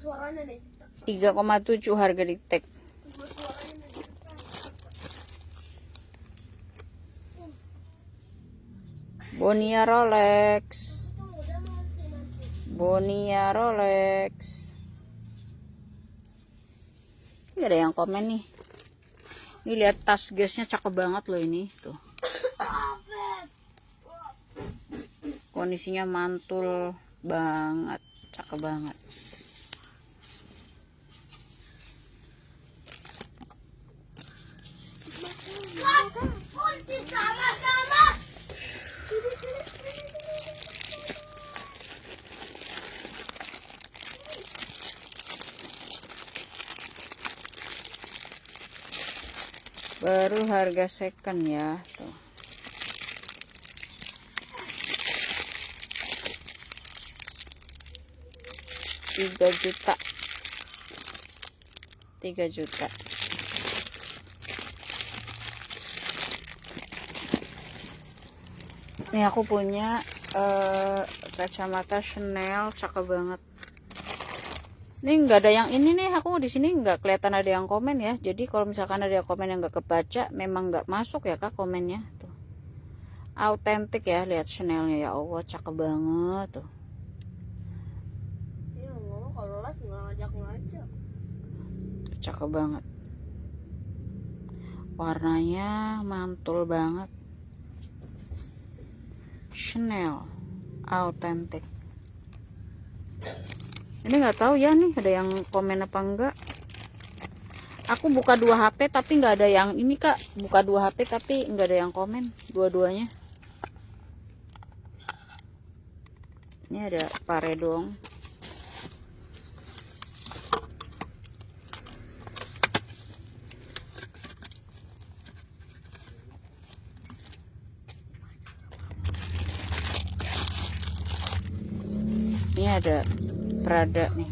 Suaranya nih 3,7 harga di tag. Bonia Rolex. Bonia Rolex. Ini ada yang komen nih. Ini lihat tas gasnya cakep banget loh ini tuh. Kondisinya mantul banget, cakep banget. kunci sama-sama. Baru harga second ya tuh. Tiga juta. Nih aku punya kacamata Chanel cakep banget. Ini nggak ada yang ini nih, aku di sini nggak kelihatan ada yang komen ya. Jadi kalau misalkan ada komen yang nggak kebaca, memang nggak masuk ya kak komennya tuh. Autentik ya, lihat Chanelnya ya Allah cakep banget tuh. Iya, kalau live nggak ngajak. Tuh, cakep banget. Warnanya mantul banget. Chanel autentik. Ini nggak tahu ya nih ada yang komen apa enggak. Aku buka 2 HP tapi nggak ada yang ini kak. Buka 2 HP tapi nggak ada yang komen dua-duanya. Ini ada paredong. Ini ada Prada nih.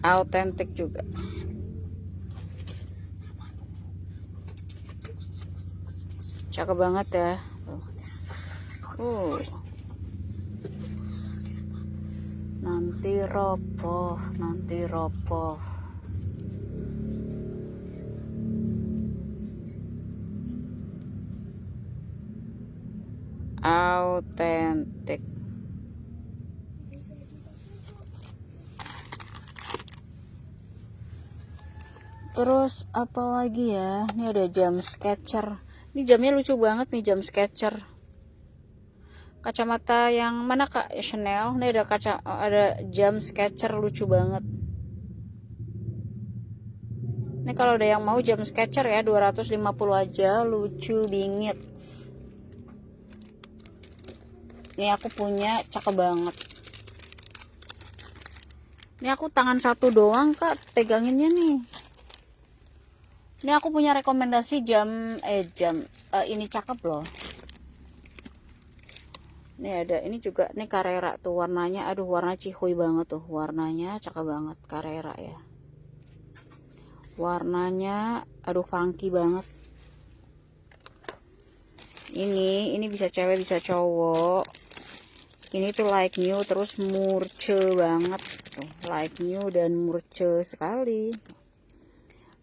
Autentik juga. Cakep banget ya. Nanti ropoh. Autentik. Terus apalagi ya? Ini ada jam Skechers. Ini jamnya lucu banget nih, jam Skechers. Kacamata yang mana kak? Chanel. Ini ada jam Skechers lucu banget. Ini kalau ada yang mau jam Skechers ya 250 aja, lucu bingit. Ini aku punya cakep banget. Ini aku tangan satu doang kak peganginnya nih. Ini aku punya rekomendasi jam ini cakep loh. Ini ada, ini juga nih Carrera tuh warnanya, aduh warna cihuy banget tuh, warnanya cakep banget Carrera ya. Warnanya aduh funky banget. Ini bisa cewek bisa cowok. Ini tuh like new terus murce banget tuh, like new dan murce sekali.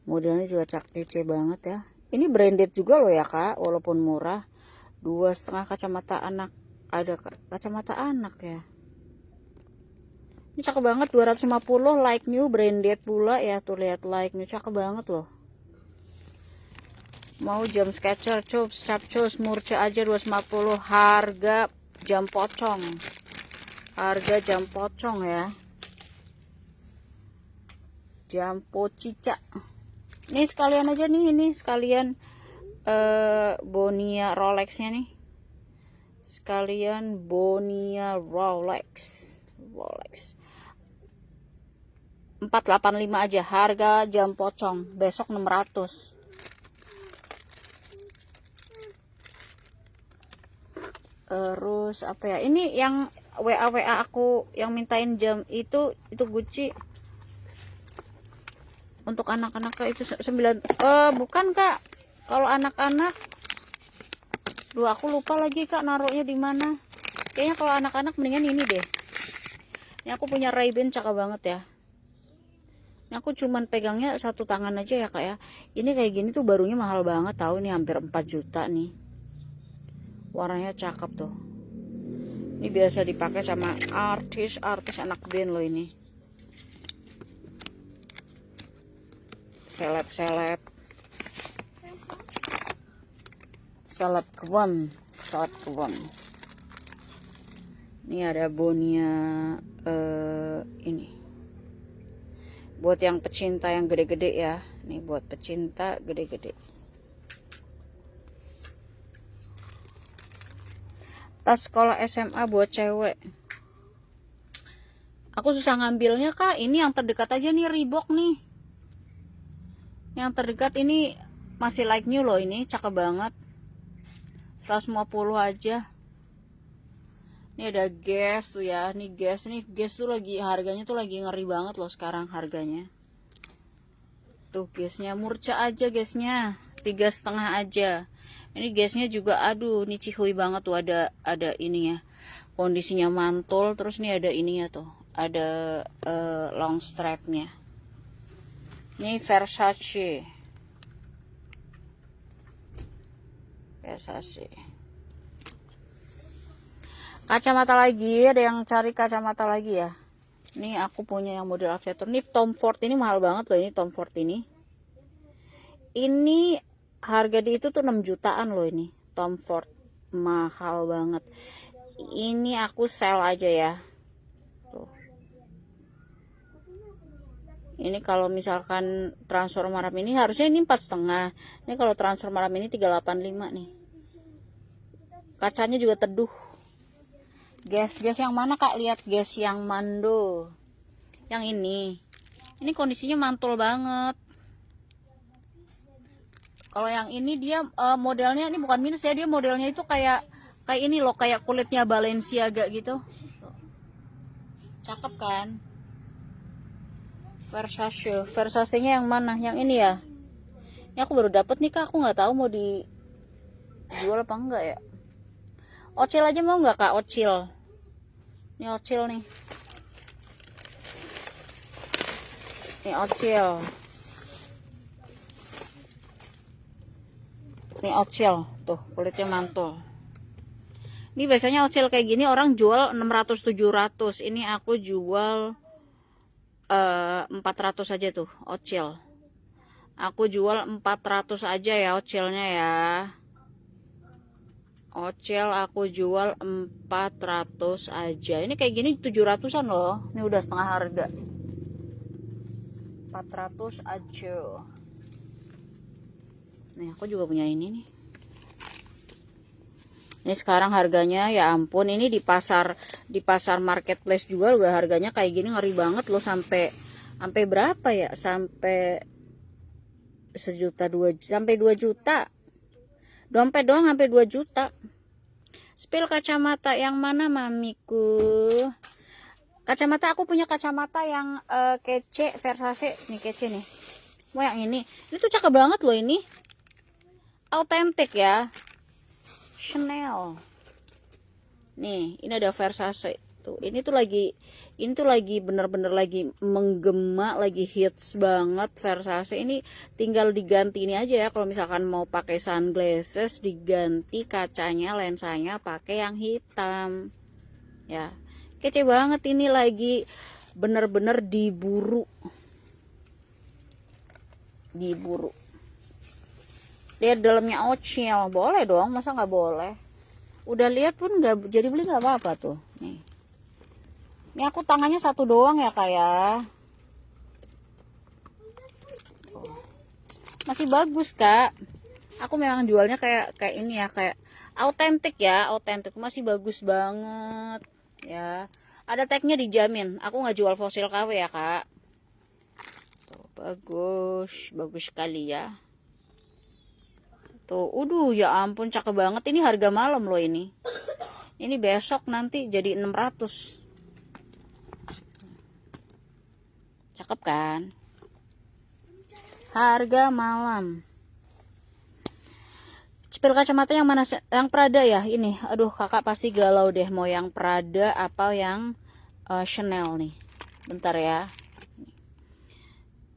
Modelnya juga kece banget ya. Ini branded juga loh ya kak, walaupun murah. 2,5 kacamata anak, ada kacamata anak ya. Ini cakep banget, 250 like new, branded pula ya. Tuh lihat like new, cakep banget loh. Mau jam Skechers, Chups, Capcus, murce aja 250. Harga jam pocong. Harga jam pocong ya. Jam pocica. Ini sekalian aja nih, ini sekalian Bonia Rolexnya nih. Sekalian Bonia Rolex. 485 aja harga jam pocong. Besok 600. Terus apa ya? Ini yang WA aku yang mintain jam itu Gucci. Untuk anak-anak itu 9 bukan kak. Kalau anak-anak, duh aku lupa lagi kak naruhnya di mana. Kayaknya kalau anak-anak mendingan ini deh. Ini aku punya Ray-Ban cakep banget ya. Ini aku cuman pegangnya satu tangan aja ya kak ya. Ini kayak gini tuh barunya mahal banget tahu, ini hampir 4 juta nih. Warnanya cakep tuh. Ini biasa dipakai sama artis anak band loh ini. Selebgram. Ini ada Bonia ini. Buat yang pecinta yang gede-gede ya. Nih buat pecinta gede-gede. Tas sekolah SMA buat cewek. Aku susah ngambilnya kak. Ini yang terdekat aja nih, Reebok nih. Yang terdekat ini masih like new loh, ini cakep banget. 150 aja. Ini ada Guess tuh ya. Ini Guess tuh lagi harganya tuh lagi ngeri banget loh sekarang harganya. Tuh Guessnya murca aja, Guessnya 3,5 aja. Ini Guessnya juga aduh ini cihuy banget tuh, ada ini ya. Kondisinya mantul, terus nih ada ininya tuh. Ada long strapnya. Ini Versace. Kacamata lagi, ada yang cari kacamata lagi ya. Ini aku punya yang model aviator. Ini Tom Ford, ini mahal banget loh ini Tom Ford ini. Ini harga di itu tuh 6 jutaan loh ini Tom Ford. Mahal banget. Ini aku sell aja ya. Tuh. Ini kalau misalkan transfer malam ini harusnya ini 4,5. Ini kalau transfer malam ini 385 nih. Kacanya juga teduh. Gas yang mana kak? Lihat gas yang mando. Yang ini. Ini kondisinya mantul banget. Kalau yang ini dia modelnya ini bukan minus ya, dia modelnya itu kayak ini loh, kayak kulitnya Balenciaga gitu. Tuh. Cakep kan? Versace-nya yang mana? Yang ini ya. Ini aku baru dapet nih kak, aku nggak tahu mau dijual apa enggak ya. Ocil aja mau nggak kak? Ocil. Ini Ocil nih. Ini Ocil. Ini Ocil. Tuh kulitnya mantul. Ini biasanya Ocil kayak gini orang jual 600-700. Ini aku jual 400 aja tuh Ocil. Aku jual 400 aja ya Ocilnya ya. Ocil aku jual 400 aja. Ini kayak gini 700-an loh. Ini udah setengah harga. 400 aja. Nih aku juga punya ini nih. Ini sekarang harganya ya ampun, ini di pasar marketplace juga harganya kayak gini, ngeri banget loh. Sampai berapa ya? Sampai 1 juta, 2 sampai 2 juta. Dompet doang sampai 2 juta. Spill kacamata yang mana mamiku? Kacamata aku punya kacamata yang kece Versace nih, kece nih. Mau yang ini tuh cakep banget loh, ini autentik ya, Chanel. Nih, ini ada Versace tuh. Ini tuh lagi bener-bener lagi menggema, lagi hits banget Versace. Ini tinggal diganti ini aja ya, kalau misalkan mau pakai sunglasses diganti kacanya, lensanya pakai yang hitam. Ya, kece banget, ini lagi bener-bener diburu. Lihat dalamnya Ocil, boleh dong, masa nggak boleh? Udah lihat pun nggak jadi beli, nggak apa-apa tuh. Nih, ini aku tangannya satu doang ya kayak. Masih bagus kak. Aku memang jualnya kayak ini ya, kayak autentik ya, autentik, masih bagus banget ya. Ada tagnya dijamin. Aku nggak jual fosil KW ya kak. Bagus sekali ya. Tuh, ya ampun cakep banget. Ini harga malam loh ini. Ini besok nanti jadi 600. Cakep kan? Harga malam. Spill kacamata yang mana? Yang Prada ya ini. Aduh, kakak pasti galau deh mau yang Prada apa yang Chanel nih. Bentar ya.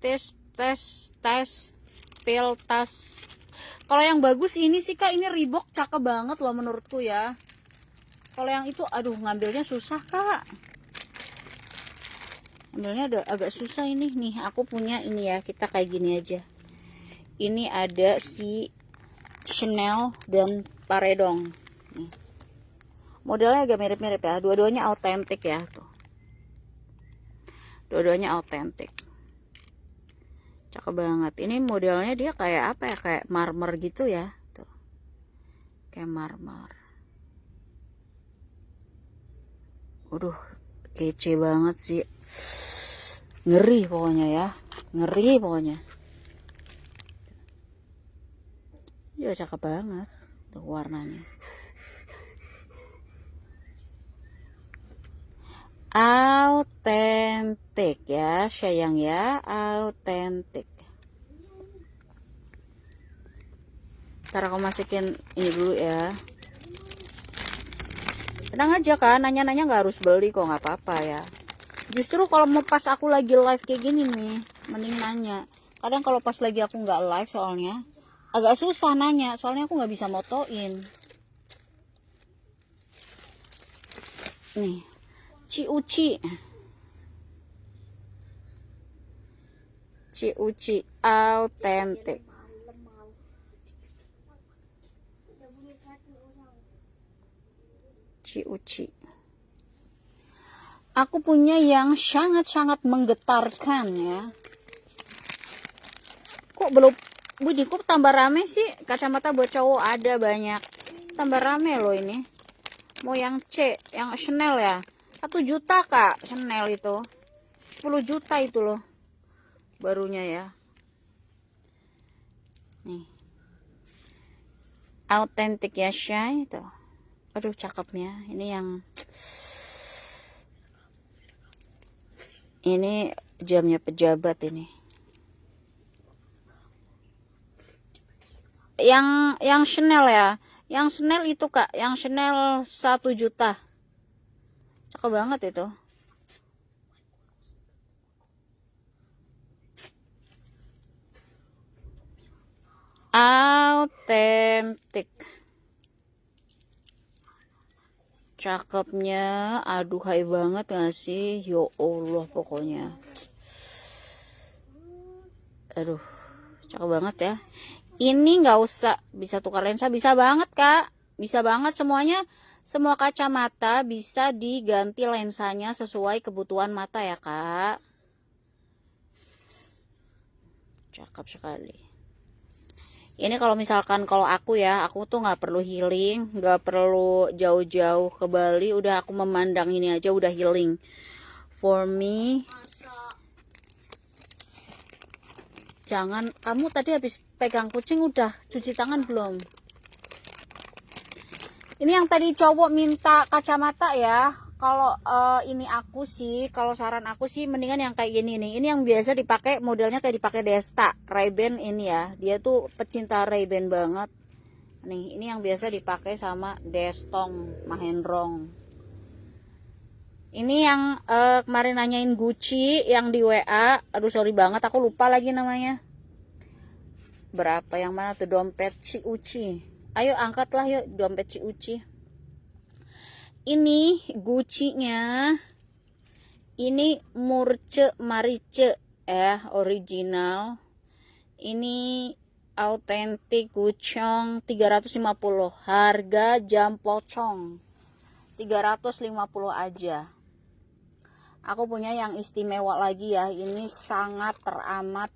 Tes spill tas. Kalau yang bagus ini sih kak, ini Reebok cakep banget loh menurutku ya. Kalau yang itu aduh ngambilnya susah kak. Ngambilnya agak susah ini. Nih aku punya ini ya, kita kayak gini aja. Ini ada si Chanel dan Paredong. Nih. Modelnya agak mirip-mirip ya. Dua-duanya autentik ya tuh. Dua-duanya autentik. Cakep banget. Ini modelnya dia kayak apa ya? Kayak marmer gitu ya. Tuh. Kayak marmer. Waduh, kece banget sih. Ngeri pokoknya ya. Ngeri pokoknya. Ya cakep banget. Tuh warnanya. Autentik ya sayang ya, autentik. Ntar aku masukin ini dulu ya. Tenang aja kan, nanya-nanya nggak harus beli kok, nggak apa-apa ya. Justru kalau mau pas aku lagi live kayak gini nih, mending nanya. Kadang kalau pas lagi aku nggak live soalnya agak susah nanya, soalnya aku nggak bisa motoin. Nih, Ciuci autentik. Ciuci. Aku punya yang sangat-sangat menggetarkan ya. Kok belum, Budi, kok tambah rame sih? Kacamata buat cowok ada banyak. Tambah rame loh ini. Mau yang C, yang Chanel ya. 1 juta kak, Chanel itu. 10 juta itu loh. Barunya ya. Nih. Autentik ya Shay itu. Aduh cakepnya. Ini jamnya pejabat ini. Yang Chanel ya. Yang Chanel itu kak, yang Chanel 1 juta. Cakep banget itu. Autentik. Cakepnya, aduhai banget gak sih? Ya Allah pokoknya. Aduh, cakep banget ya. Ini nggak usah, bisa tukar lensa, bisa banget kak, bisa banget semuanya. Semua kacamata bisa diganti lensanya sesuai kebutuhan mata ya kak. Cakep sekali. Ini kalau misalkan kalau aku ya, aku tuh nggak perlu healing, nggak perlu jauh-jauh ke Bali, udah aku memandang ini aja udah healing. For me, jangan, kamu tadi habis pegang kucing udah cuci tangan belum? Ini yang tadi cowok minta kacamata ya. Kalau ini aku sih, kalau saran aku sih mendingan yang kayak gini nih. Ini yang biasa dipakai, modelnya kayak dipakai Desta, Ray-Ban ini ya. Dia tuh pecinta Ray-Ban banget. Nih, ini yang biasa dipakai sama Destong Mahendrong. Ini yang kemarin nanyain Gucci yang di WA. Aduh sorry banget, aku lupa lagi namanya. Berapa yang mana tuh, dompet si Uci? Ayo angkatlah yuk dompet si Uci. Ini Gucci-nya. Ini Murce Marice original. Ini autentik Gucci 350. Harga jam pocong 350 aja. Aku punya yang istimewa lagi ya. Ini sangat teramat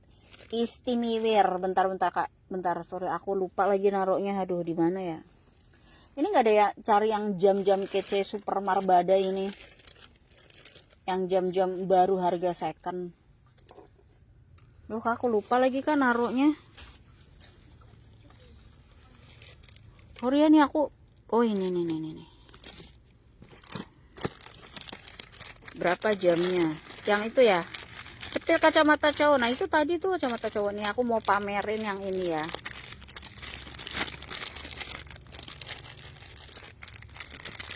istimewa. Bentar Kak. Bentar, sorry aku lupa lagi naruhnya. Aduh, di mana ya? Ini nggak ada ya, cari yang jam-jam kece super marbada ini. Yang jam-jam baru harga second. Loh, aku lupa lagi kan naruhnya. Sorry ya nih aku. Oh, ini. Berapa jamnya? Yang itu ya. Cetil kacamata cowok. Nah, itu tadi tuh kacamata cowok nih. Aku mau pamerin yang ini ya.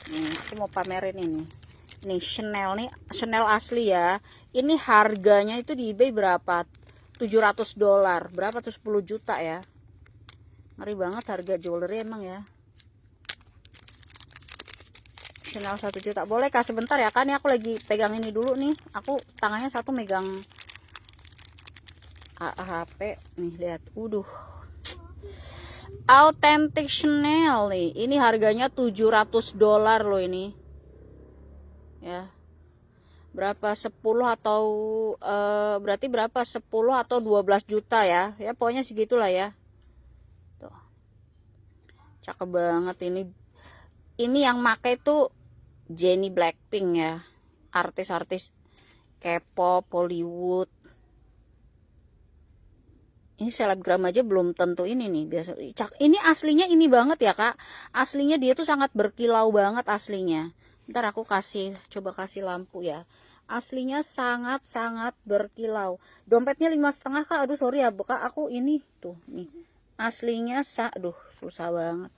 Nih, aku mau pamerin ini. Nih Chanel nih, Chanel asli ya. Ini harganya itu di eBay berapa? $700. Berapa tuh, 10 juta ya. Ngeri banget harga jewelry emang ya. Chanel 1 juta. Boleh Kak sebentar ya kan, ya aku lagi pegang ini dulu nih. Aku tangannya satu megang HP nih, lihat. Authentic Chanel nih. Ini harganya $700 loh ini. Ya. Berapa, 10 atau berarti berapa, 10 atau 12 juta ya. Ya pokoknya segitulah ya. Tuh. Cakep banget ini. Ini yang pakai tuh Jennie Blackpink ya. Artis-artis K-pop, Hollywood. Ini selebgram aja belum tentu ini nih biasa. Ini aslinya ini banget ya Kak. Aslinya dia tuh sangat berkilau banget aslinya. Ntar aku coba kasih lampu ya. Aslinya sangat berkilau. Dompetnya 5,5 Kak. Aduh sorry ya Kak, aku ini tuh nih. Aslinya aduh susah banget.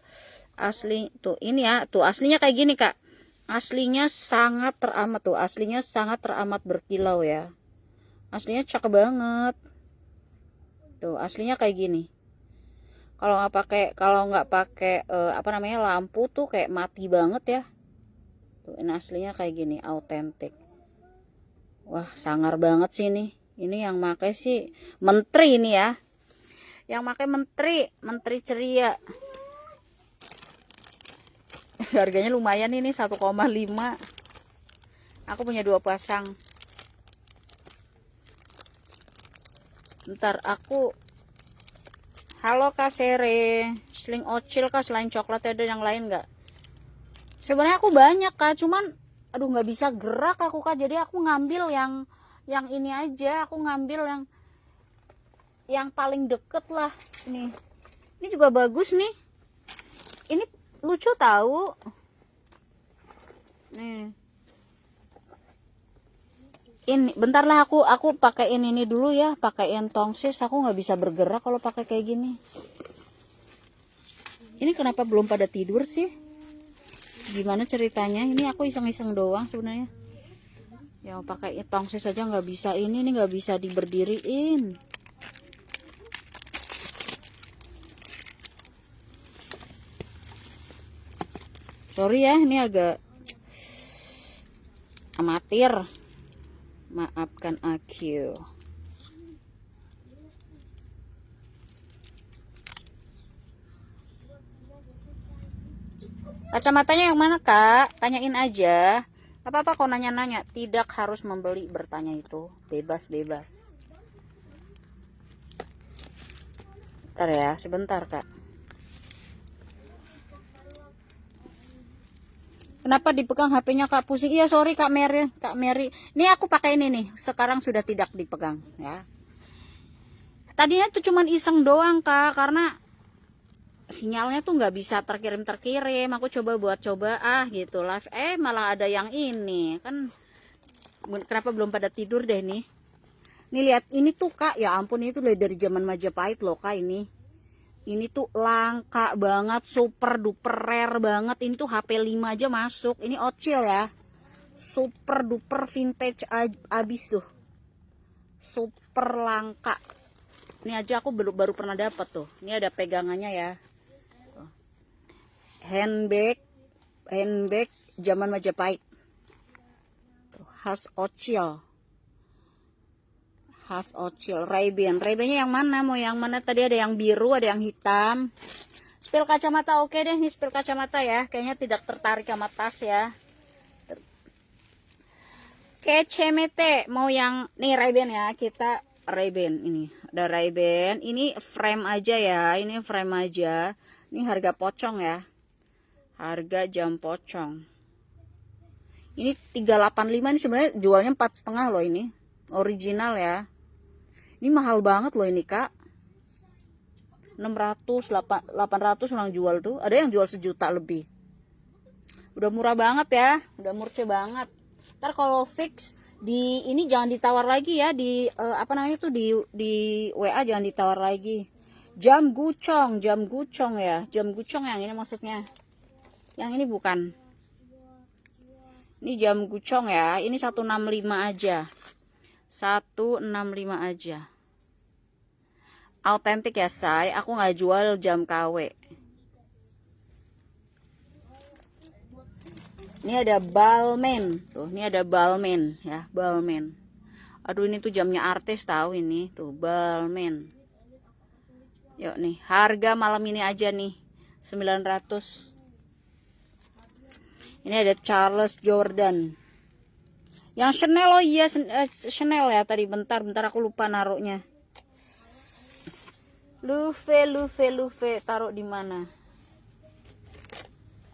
Asli tuh ini ya, tuh aslinya kayak gini Kak. Aslinya sangat teramat tuh. Aslinya sangat teramat berkilau ya. Aslinya cakep banget. Tuh aslinya kayak gini. Kalau nggak pakai apa namanya, lampu tuh kayak mati banget ya. Tuh ini aslinya kayak gini, autentik. Wah sangar banget sih ini. Ini yang pakai sih menteri ini ya. Yang pakai menteri ceria. Harganya lumayan ini 1,5. Aku punya 2 pasang. Ntar aku. Halo Kak Sere, sling ocil Kak, selain coklat ada yang lain nggak? Sebenarnya aku banyak Kak, cuman aduh nggak bisa gerak aku Kak, jadi aku ngambil yang ini aja. Aku ngambil yang paling deket lah. Ini juga bagus nih. Ini lucu tahu. Nih. Ini bentar lah, aku pakein ini dulu ya, pakein tongsis. Aku nggak bisa bergerak kalau pakai kayak gini. Ini kenapa belum pada tidur sih? Gimana ceritanya? Ini aku iseng-iseng doang sebenarnya. Ya pakai tongsis saja nggak bisa. Ini nggak bisa diberdiriin. Sorry ya, ini agak amatir. Maafkan aku. Kacamatanya yang mana Kak? Tanyain aja. Gak apa-apa kok nanya-nanya. Tidak harus membeli, bertanya itu. Bebas-bebas. Bentar ya, sebentar kak. Kenapa dipegang HP-nya kak? Pusing. Iya sorry kak Mary. Kak Mary. Ini aku pakai ini nih. Sekarang sudah tidak dipegang ya. Tadinya tuh cuman iseng doang kak. Karena sinyalnya tuh nggak bisa terkirim. Aku coba buat gitu live. Malah ada yang ini. Kan kenapa belum pada tidur deh nih. Nih lihat ini tuh kak. Ya ampun itu dari zaman Majapahit loh kak ini. Ini tuh langka banget, super duper rare banget. Ini tuh HP 5 aja masuk. Ini Ocil ya. Super duper vintage abis tuh. Super langka. Ini aja aku baru pernah dapat tuh. Ini ada pegangannya ya. Handbag zaman Majapahit. Tuh, khas Ocil. Khas Ocil, Ray-Ban-nya yang mana? Mau yang mana? Tadi ada yang biru, ada yang hitam. Spil kacamata oke deh nih, spil kacamata ya. Kayaknya tidak tertarik sama tas ya. CMT mau yang nih Ray-Ban ya. Kita Ray-Ban ini. Ada Ray-Ban. Ini frame aja ya. Ini frame aja. Ini harga pocong ya. Harga jam pocong. Ini 385 ini sebenarnya jualnya 4,5 loh ini. Original ya. Ini mahal banget loh ini kak. 600, 800 orang jual tuh. Ada yang jual 1 juta lebih. Udah murah banget ya. Udah murce banget. Ntar kalau fix di ini jangan ditawar lagi ya. Di apa namanya tuh di WA jangan ditawar lagi. Jam gucong ya. Jam gucong yang ini maksudnya. Yang ini bukan. Ini jam gucong ya. Ini 165 aja. 165 aja. Autentik ya say. Aku nggak jual jam KW. Ini ada Balmain. Tuh, ini ada Balmain ya, Balmain. Aduh ini tuh jamnya artis tahu ini. Tuh Balmain. Yuk nih, harga malam ini aja nih 900. Ini ada Charles Jordan. Yang Chanel, oh iya Chanel ya tadi. Bentar aku lupa naruhnya. Luve taruh di mana?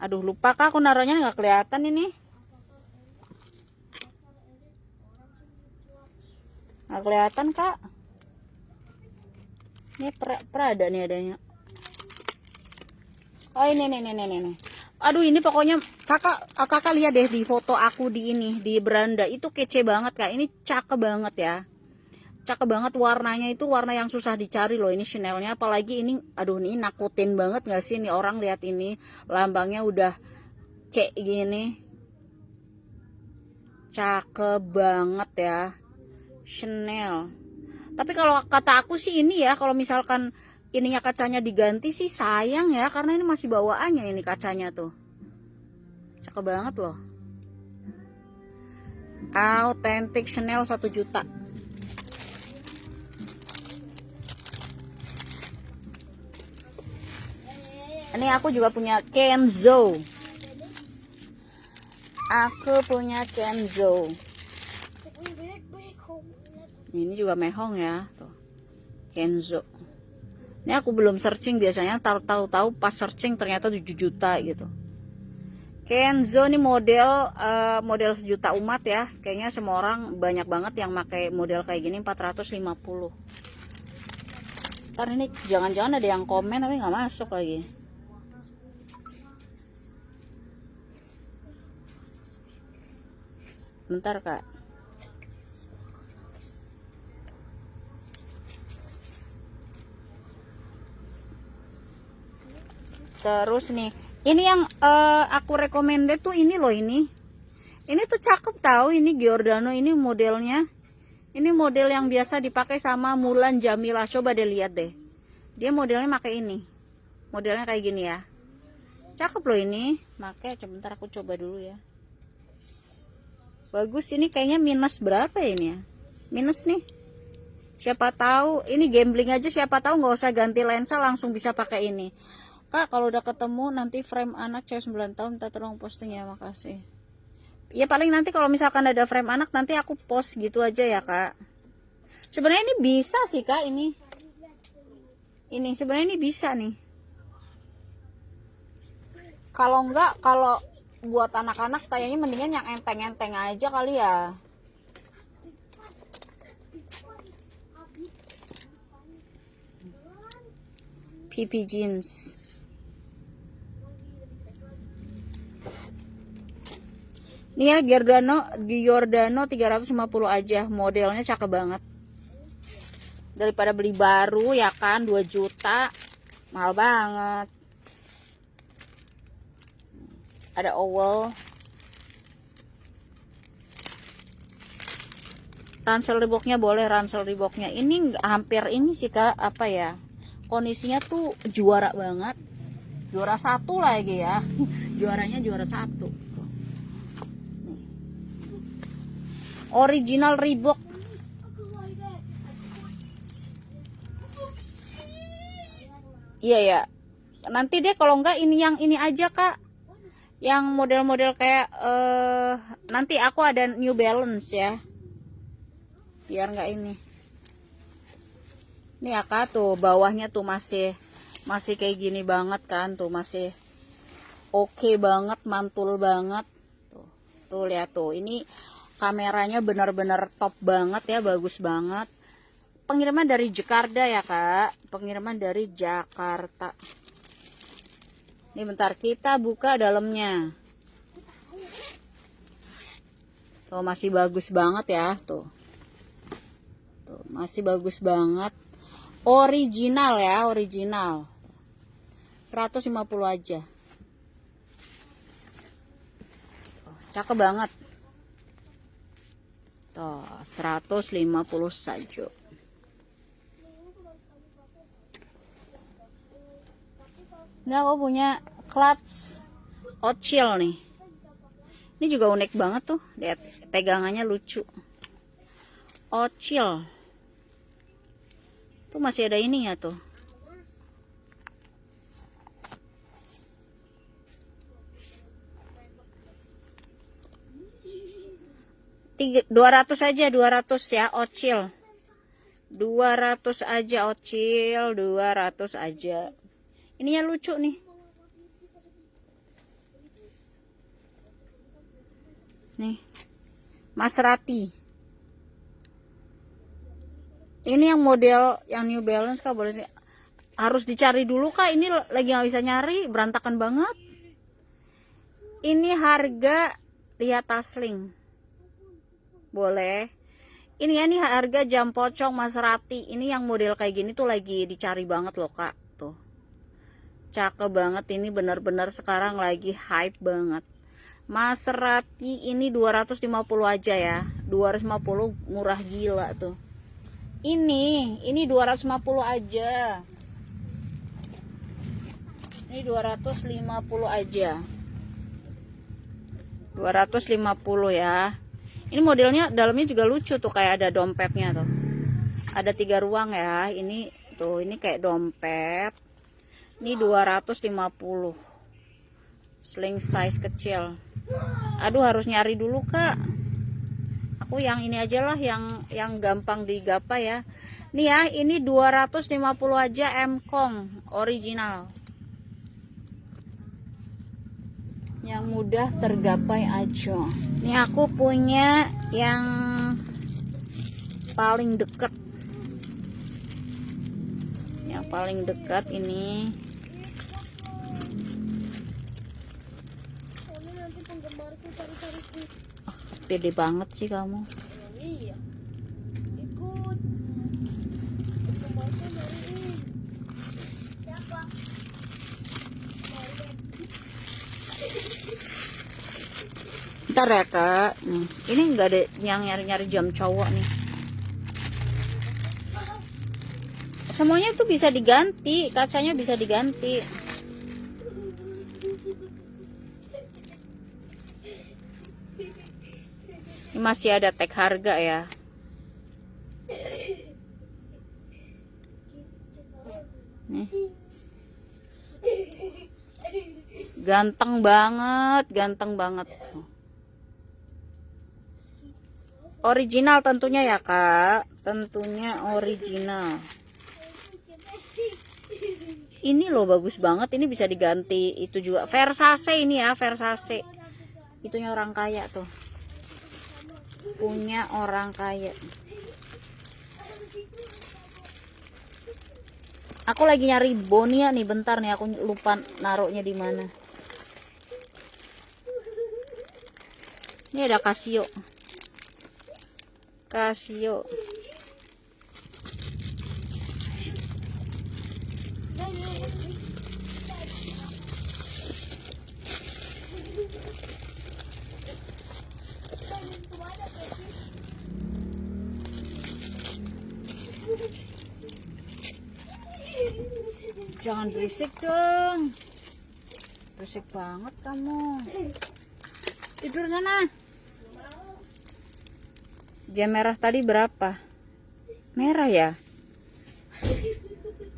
Aduh lupa kak, aku naruhnya nggak kelihatan ini. Nggak kelihatan kak. Ini Prada nih adanya. Oh ini nih. Aduh ini pokoknya kakak lihat deh di foto aku di ini di beranda itu kece banget kak. Ini cakep banget ya. Cakep banget warnanya itu warna yang susah dicari loh ini Chanelnya. Apalagi ini aduh ini nakutin banget gak sih nih orang lihat ini lambangnya udah C gini. Cakep banget ya Chanel. Tapi kalau kata aku sih ini ya kalau misalkan ininya kacanya diganti sih sayang ya karena ini masih bawaannya ini kacanya tuh. Cakep banget loh. Authentic Chanel 1 juta. Ini aku juga punya Kenzo. Ini juga mehong ya tuh. Kenzo. Ini aku belum searching, biasanya tahu-tahu pas searching ternyata 7 juta gitu. Kenzo ini model 1 juta umat ya. Kayaknya semua orang banyak banget yang pakai model kayak gini 450. Ntar ini jangan-jangan ada yang komen tapi nggak masuk lagi. Bentar kak. Terus nih, ini yang aku recommended tuh ini loh ini. Ini tuh cakep tahu ini Giordano ini modelnya. Ini model yang biasa dipakai sama Mulan Jamila. Coba deh lihat deh. Dia modelnya pakai ini. Modelnya kayak gini ya. Cakep loh ini. Makanya sebentar aku coba dulu ya. Bagus ini kayaknya minus berapa ya ini ya? Minus nih. Siapa tahu ini gambling aja, siapa tahu nggak usah ganti lensa langsung bisa pakai ini. Kak, kalau udah ketemu nanti frame anak cewek 9 tahun minta tolong posting ya, makasih. Ya paling nanti kalau misalkan ada frame anak nanti aku post gitu aja ya, Kak. Sebenarnya ini bisa sih, Kak, ini. Ini sebenarnya ini bisa nih. Kalau enggak, kalau buat anak-anak kayaknya mendingan yang enteng-enteng aja kali ya. PP jeans. Nih ya, Giordano 350 aja. Modelnya cakep banget. Daripada beli baru ya kan 2 juta. Mahal banget. Ada oval. Ransel Reeboknya boleh, ransel Reeboknya. Ini hampir ini sih Kak, apa ya? Kondisinya tuh juara banget. Juara 1 lagi ya. Juaranya juara 1. Original Reebok. Iya ya. Nanti deh kalau enggak ini yang ini aja Kak. Yang model-model kayak nanti aku ada New Balance ya. Biar enggak ini. Ini ya Kak, tuh bawahnya tuh masih kayak gini banget kan, tuh masih oke banget, mantul banget. Tuh lihat tuh. Ini kameranya benar-benar top banget ya, bagus banget. Pengiriman dari Jakarta ya Kak. Pengiriman dari Jakarta. Ini bentar kita buka dalamnya. Tuh masih bagus banget ya, tuh. Tuh masih bagus banget. Original ya, original. 150 aja. Tuh, cakep banget. Tuh, 150 saja. Ini aku punya clutch Ochil nih. Ini juga unik banget tuh. Lihat pegangannya lucu. Ochil. Tuh masih ada ininya tuh. Tiga, 200 aja, 200 ya Ochil. 200 aja Ochil, 200 aja. Ininya lucu nih. Nih. Maserati. Ini yang model yang New Balance Kak, boleh harus dicari dulu Kak. Ini lagi nggak bisa nyari, berantakan banget. Ini harga lihat tasling. Boleh. Ini ya nih harga jam pocong Maserati. Ini yang model kayak gini tuh lagi dicari banget loh Kak. Tuh. Cakep banget, ini benar-benar sekarang lagi hype banget. Maserati ini 250 aja ya. 250 murah gila tuh. Ini 250 aja. Ini 250 aja. 250 ya. Ini modelnya dalamnya juga lucu tuh, kayak ada dompetnya tuh. Ada 3 ruang ya. Ini tuh, ini kayak dompet. Ini 250. Sling size kecil. Aduh, harus nyari dulu Kak. Aku yang ini aja lah, yang gampang digapai ya. Nih ya, ini 250 aja M-Kong original. Yang mudah tergapai aja. Ini aku punya yang paling dekat. Yang paling dekat ini. Pede banget sih kamu. Iya. Ikut. Penggemarku nyariin. Siapa? Ntar ya Kak. Ini enggak ada yang nyari-nyari jam cowok nih. Semuanya tuh bisa diganti, kacanya bisa diganti. Ini masih ada tag harga ya. Nih. Ganteng banget, ganteng banget. Original tentunya ya Kak. Tentunya original. Ini loh bagus banget, ini bisa diganti itu juga. Versace ini ya, Versace. Itunya orang kaya tuh. Punya orang kaya. Aku lagi nyari Bonia nih, bentar nih aku lupa naruhnya di mana. Ini ada Casio. Casio. Jangan berisik dong. Berisik banget kamu. Tidur sana. Jam merah tadi berapa? Merah ya?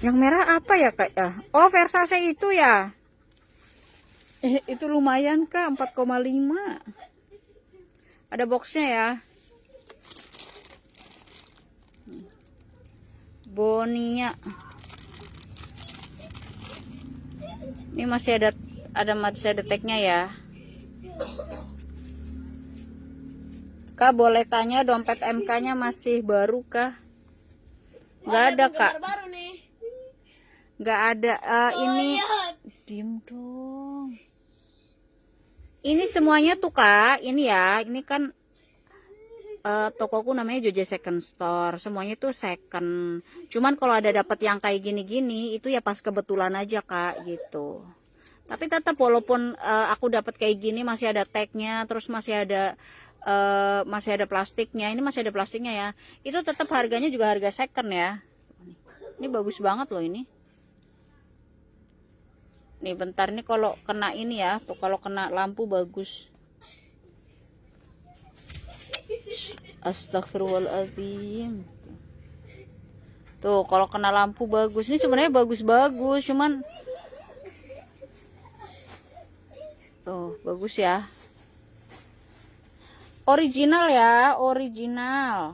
Yang merah apa ya kak ya? Oh Versace itu ya? Itu lumayan kak, 4,5. Ada boxnya ya. Bonia. Ini masih masih ada tagnya ya. Kak boleh tanya dompet MK-nya masih baru kah? Nggak ada kak. Nggak ada. Ini diem dong. Ini semuanya tuh kak. Ini ya. Ini kan tokoku namanya Jojo Second Store. Semuanya tuh second. Cuman kalau ada dapat yang kayak gini-gini itu ya pas kebetulan aja kak gitu. Tapi tetap walaupun aku dapat kayak gini masih ada tagnya, terus masih ada plastiknya. Ini masih ada plastiknya ya. Itu tetap harganya juga harga second ya. Ini bagus banget loh ini. Nih bentar nih kalau kena ini ya, tuh kalau kena lampu bagus. Astagfirullahaladzim. Tuh kalau kena lampu bagus. Ini sebenarnya bagus-bagus, cuman tuh bagus ya. Original ya, original.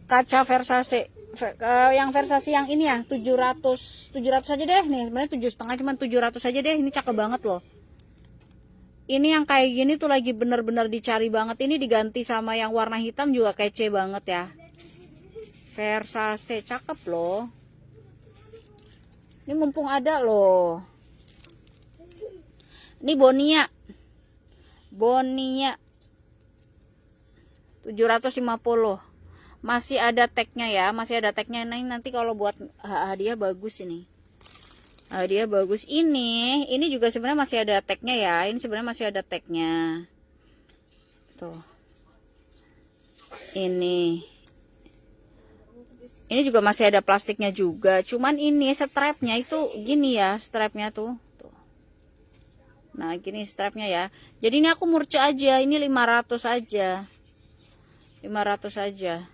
Kaca Versace. Yang Versace yang ini ya 700 aja deh nih. Sebenarnya 7,5 cuman 700 aja deh. Ini cakep banget loh. Ini yang kayak gini tuh lagi bener-bener dicari banget. Ini diganti sama yang warna hitam juga kece banget ya. Versace cakep loh. Ini mumpung ada loh. Ini Bonia. 750. Masih ada tagnya ya, masih ada tagnya. Nah, nanti kalau buat hadiah bagus ini. Hadiah bagus ini juga sebenarnya masih ada tagnya ya. Ini sebenarnya masih ada tagnya. Tuh. Ini juga masih ada plastiknya juga. Cuman ini strapnya itu gini ya, strapnya tuh. Nah, gini strapnya ya. Jadi ini aku murce aja, ini 500 aja. 500 aja.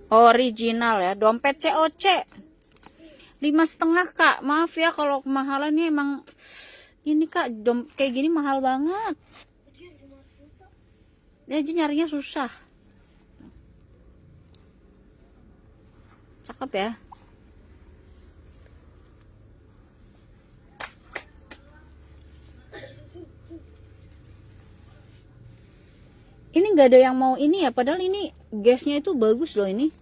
Original ya, dompet COC 5,5 kak. Maaf ya kalau kemahalannya emang ini kak, kayak gini mahal banget. Ini aja nyarinya susah. Cakep ya. Ini nggak ada yang mau ini ya, padahal ini gasnya itu bagus loh ini.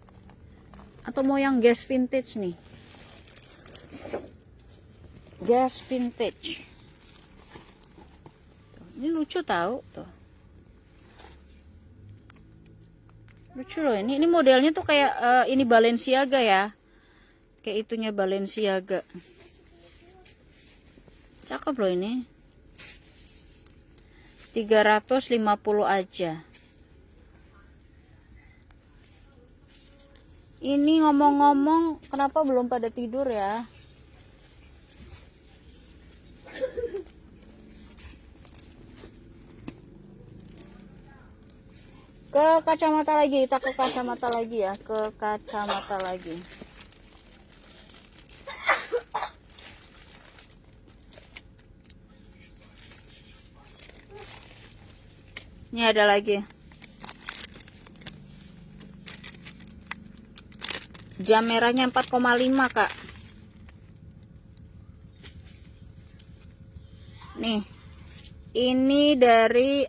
Atau mau yang gas vintage nih. Gas vintage. Ini lucu tahu tuh. Lucu loh ini. Ini modelnya tuh kayak ini Balenciaga ya. Kayak itunya Balenciaga. Cakep loh ini. 350 aja. Ini ngomong-ngomong, kenapa belum pada tidur ya? Ke kacamata lagi, kita ke kacamata lagi ya, ke kacamata lagi. Ini ada lagi. Jam merahnya 4,5 Kak. Nih. Ini dari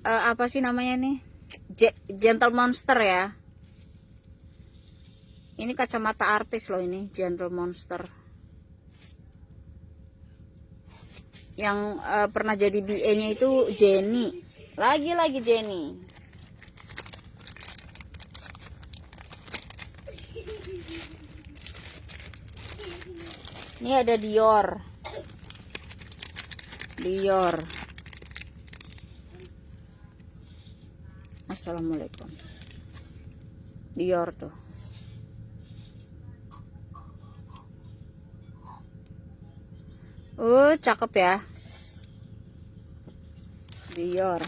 apa sih namanya nih? Gentle Monster ya. Ini kacamata artis loh ini, Gentle Monster. Yang pernah jadi BA-nya itu Jenny. Lagi-lagi Jenny. Ini ada Dior. Dior. Assalamualaikum. Dior tuh. Cakep ya. Dior.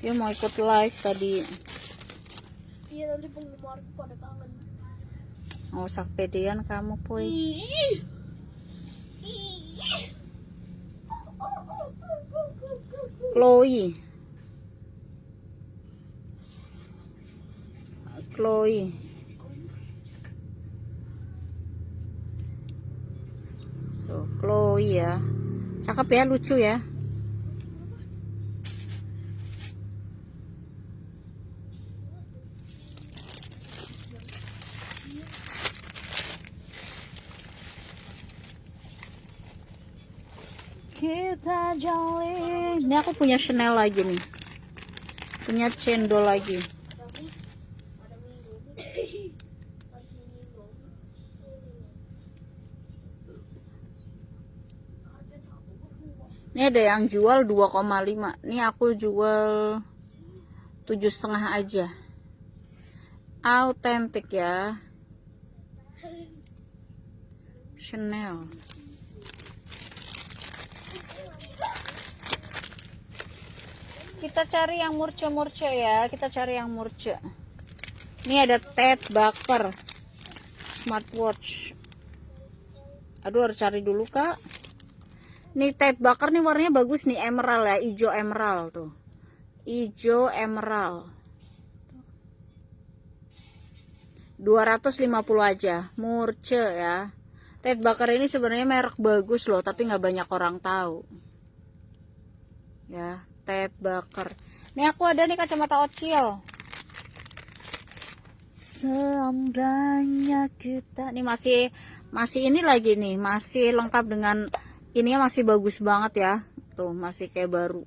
Dia mau ikut live tadi. Iya, nanti penggemarku pada kangen. Nggak usah pedean kamu, Puy. Chloe. Tuh, Chloe ya. Cakep ya, lucu ya. Kita jalan. Ini aku punya Chanel lagi nih. Punya cendol lagi. Ini ada yang jual 2,5. Ini aku jual 7,5 aja. Autentik ya. Chanel. Kita cari yang murce-murce ya. Kita cari yang murce. Ini ada Ted Baker smartwatch. Aduh, harus cari dulu Kak. Nih Ted Baker nih warnanya bagus nih, emerald ya, hijau emerald tuh. Hijau emerald. 250 aja, murce ya. Ted Baker ini sebenarnya merek bagus loh, tapi nggak banyak orang tahu. Ya, Ted Baker. Nih aku ada nih kacamata Ocil. Seandainya kita nih masih ini lagi nih, masih lengkap dengan ininya, masih bagus banget ya. Tuh, masih kayak baru.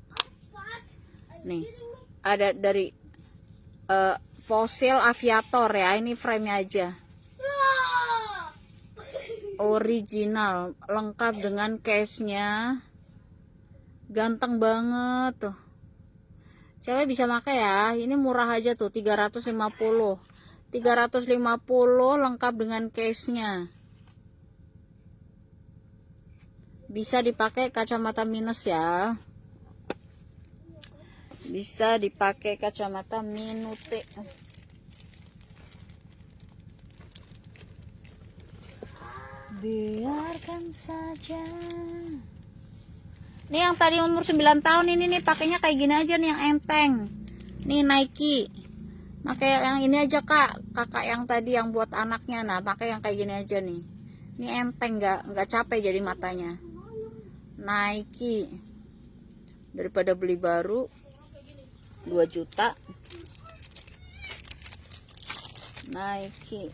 Nih, ada dari Fossil Aviator ya. Ini frame-nya aja. Original, lengkap dengan case-nya. Ganteng banget tuh. Cewek bisa pakai ya. Ini murah aja tuh, 350. 350 lengkap dengan case-nya. Bisa dipakai kacamata minus ya. Bisa dipakai kacamata minute. Biarkan saja. Nih yang tadi umur 9 tahun ini nih pakainya kayak gini aja nih, yang enteng. Nih Nike. Pakai yang ini aja Kak. Kakak yang tadi yang buat anaknya. Nah, pakai yang kayak gini aja nih. Ini enteng, nggak capek jadi matanya. Nike. Daripada beli baru 2 juta. Nike.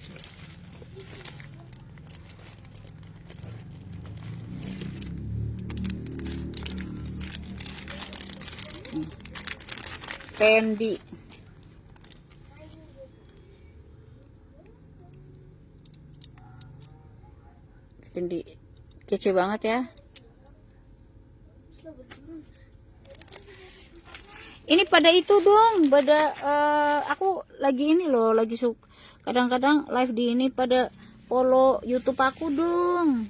Fendi. Fendi. Kece banget ya. Ini pada itu dong, pada aku lagi ini loh, lagi kadang-kadang live di ini, pada follow YouTube aku dong.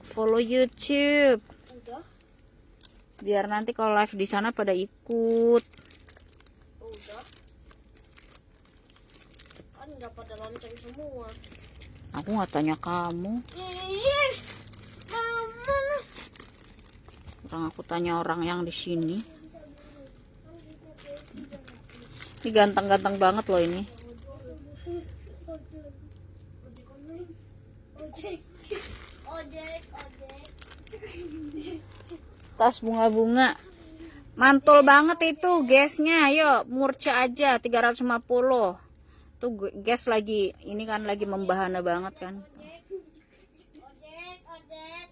Follow YouTube. Biar nanti kalau live di sana pada ikut. nggak pada lonceng semua. Aku nggak tanya kamu. Ih, mama. Orang aku tanya orang yang di sini. Ini ganteng-ganteng banget loh ini. Ojek. Tas bunga-bunga. Mantul banget itu gasnya. Ayo murca aja 350. Tuh gas lagi, ini kan lagi membahana banget kan.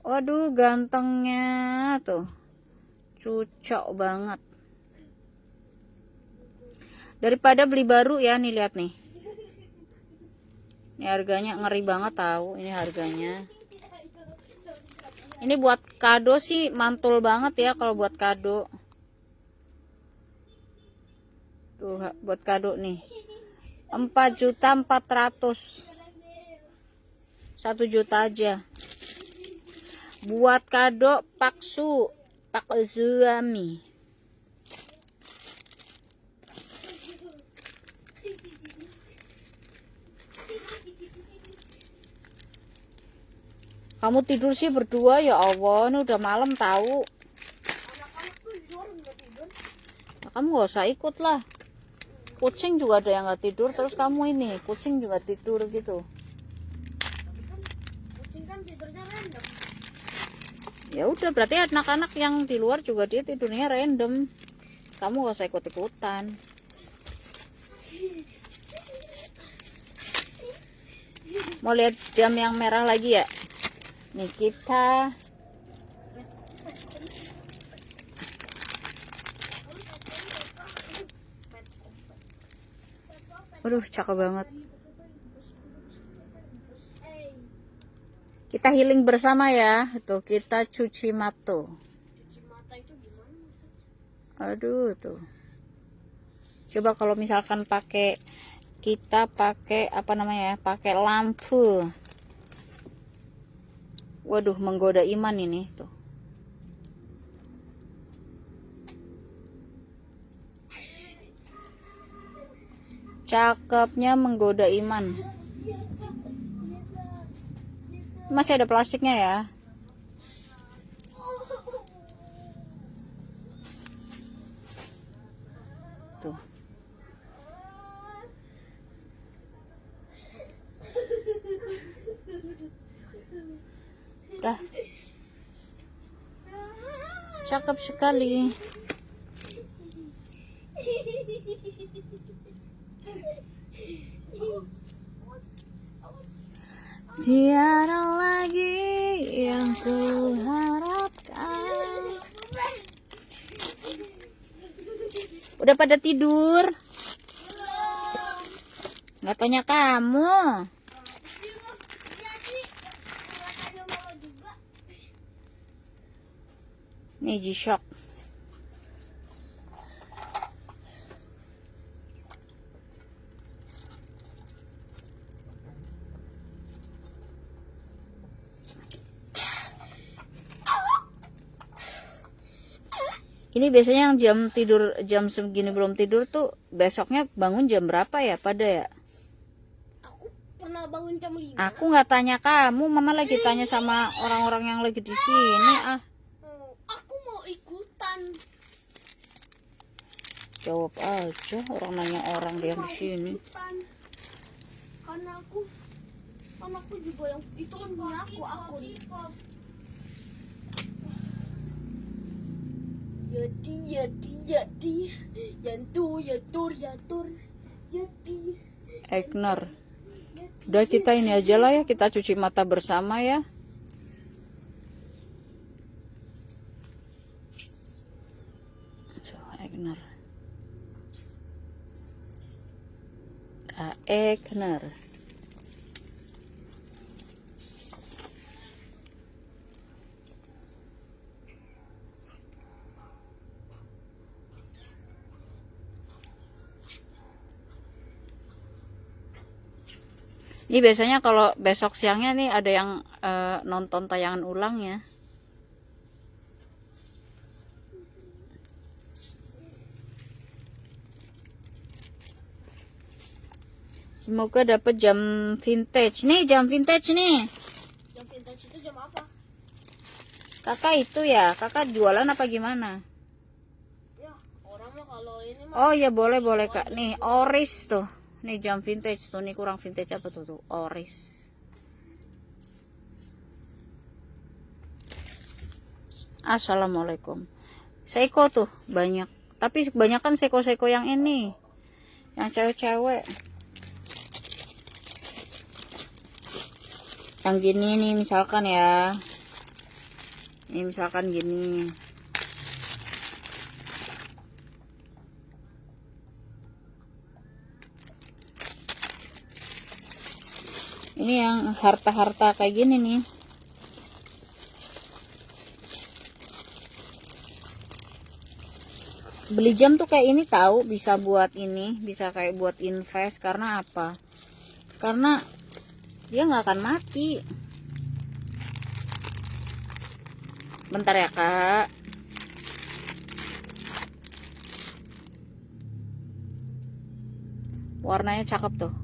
Waduh gantengnya tuh. Cucok banget. Daripada beli baru ya, nih lihat nih. Ini harganya ngeri banget tahu, ini harganya. Ini buat kado sih mantul banget ya kalau buat kado. Tuh buat kado nih. 4.400.000. 1 juta aja. Buat kado Pak Suami. Kamu tidur sih berdua ya Allah, ini udah malam tahu. Anak-anak tuh tidur nggak tidur. Nah, kamu gak usah ikut lah. Kucing juga ada yang nggak tidur, terus kamu ini kucing juga tidur gitu. Tapi kan kucing kan tidurnya random. Ya udah berarti anak-anak yang di luar juga dia tidurnya random. Kamu gak usah ikut-ikutan. Mau lihat jam yang merah lagi ya? Nih kita Aduh cakep banget. Kita healing bersama ya. Tuh kita cuci mata. Cuci mata itu gimana maksudnya? Aduh tuh. Coba kalau misalkan kita pakai apa namanya ya? Pakai lampu. Waduh menggoda iman ini tuh. Cakepnya menggoda iman. Masih ada plastiknya ya. Tuh. Dah. Cakep sekali. Tiada lagi yang kuharapkan. Udah pada tidur? Nggak tanya kamu. Nih G-Shock. Ini biasanya yang jam segini belum tidur tuh besoknya bangun jam berapa ya pada ya? Aku pernah bangun jam 5. Aku nggak tanya kamu, mama lagi tanya sama orang-orang yang lagi di sini. Aku mau ikutan. Jawab aja orang nanya orang dia di sini. Ikutan. Karena aku juga yang itu kan punya aku akun. Yadi, yatur. Egner. Udah kita ini aja lah ya, kita cuci mata bersama ya. Egner. Egner. Ini biasanya kalau besok siangnya nih ada yang nonton tayangan ulang ya. Semoga dapat jam vintage. Nih jam vintage nih. Jam vintage itu jam apa? Kakak itu ya, kakak jualan apa gimana? Ya, orang mah kalau ini mah. Oh ya boleh kak. Nih Oris tuh. Nih jam vintage tuh. Nih kurang vintage apa tuh? Oris. Assalamualaikum. Seiko tuh banyak. Tapi kebanyakan Seiko yang ini. Yang cewek-cewek. Yang gini nih misalkan ya. Ini misalkan gini. Ini yang harta-harta kayak gini nih. Beli jam tuh kayak ini tahu, bisa buat ini, bisa kayak buat invest. Karena apa? Karena dia nggak akan mati. Bentar ya kak. Warnanya cakep tuh.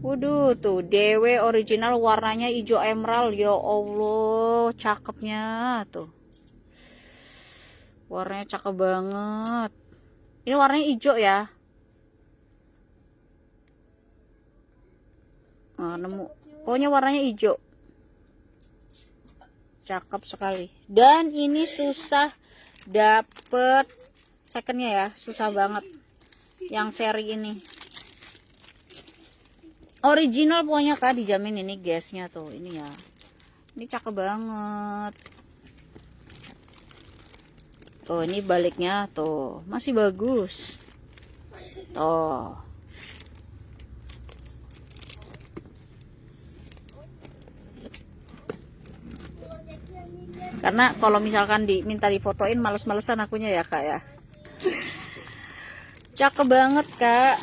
Waduh tuh DW original warnanya hijau emerald. Ya Allah cakepnya tuh. Warnanya cakep banget. Ini warnanya hijau ya. Nah, nemu. Pokoknya warnanya hijau. Cakep sekali. Dan ini susah dapet secondnya ya. Susah banget. Yang seri ini. Original pokoknya kak, dijamin ini gasnya tuh. Ini ya. Ini cakep banget. Tuh ini baliknya tuh. Masih bagus. Tuh. Karena kalau misalkan diminta difotoin males-malesan akunya ya kak ya. Cakep banget kak.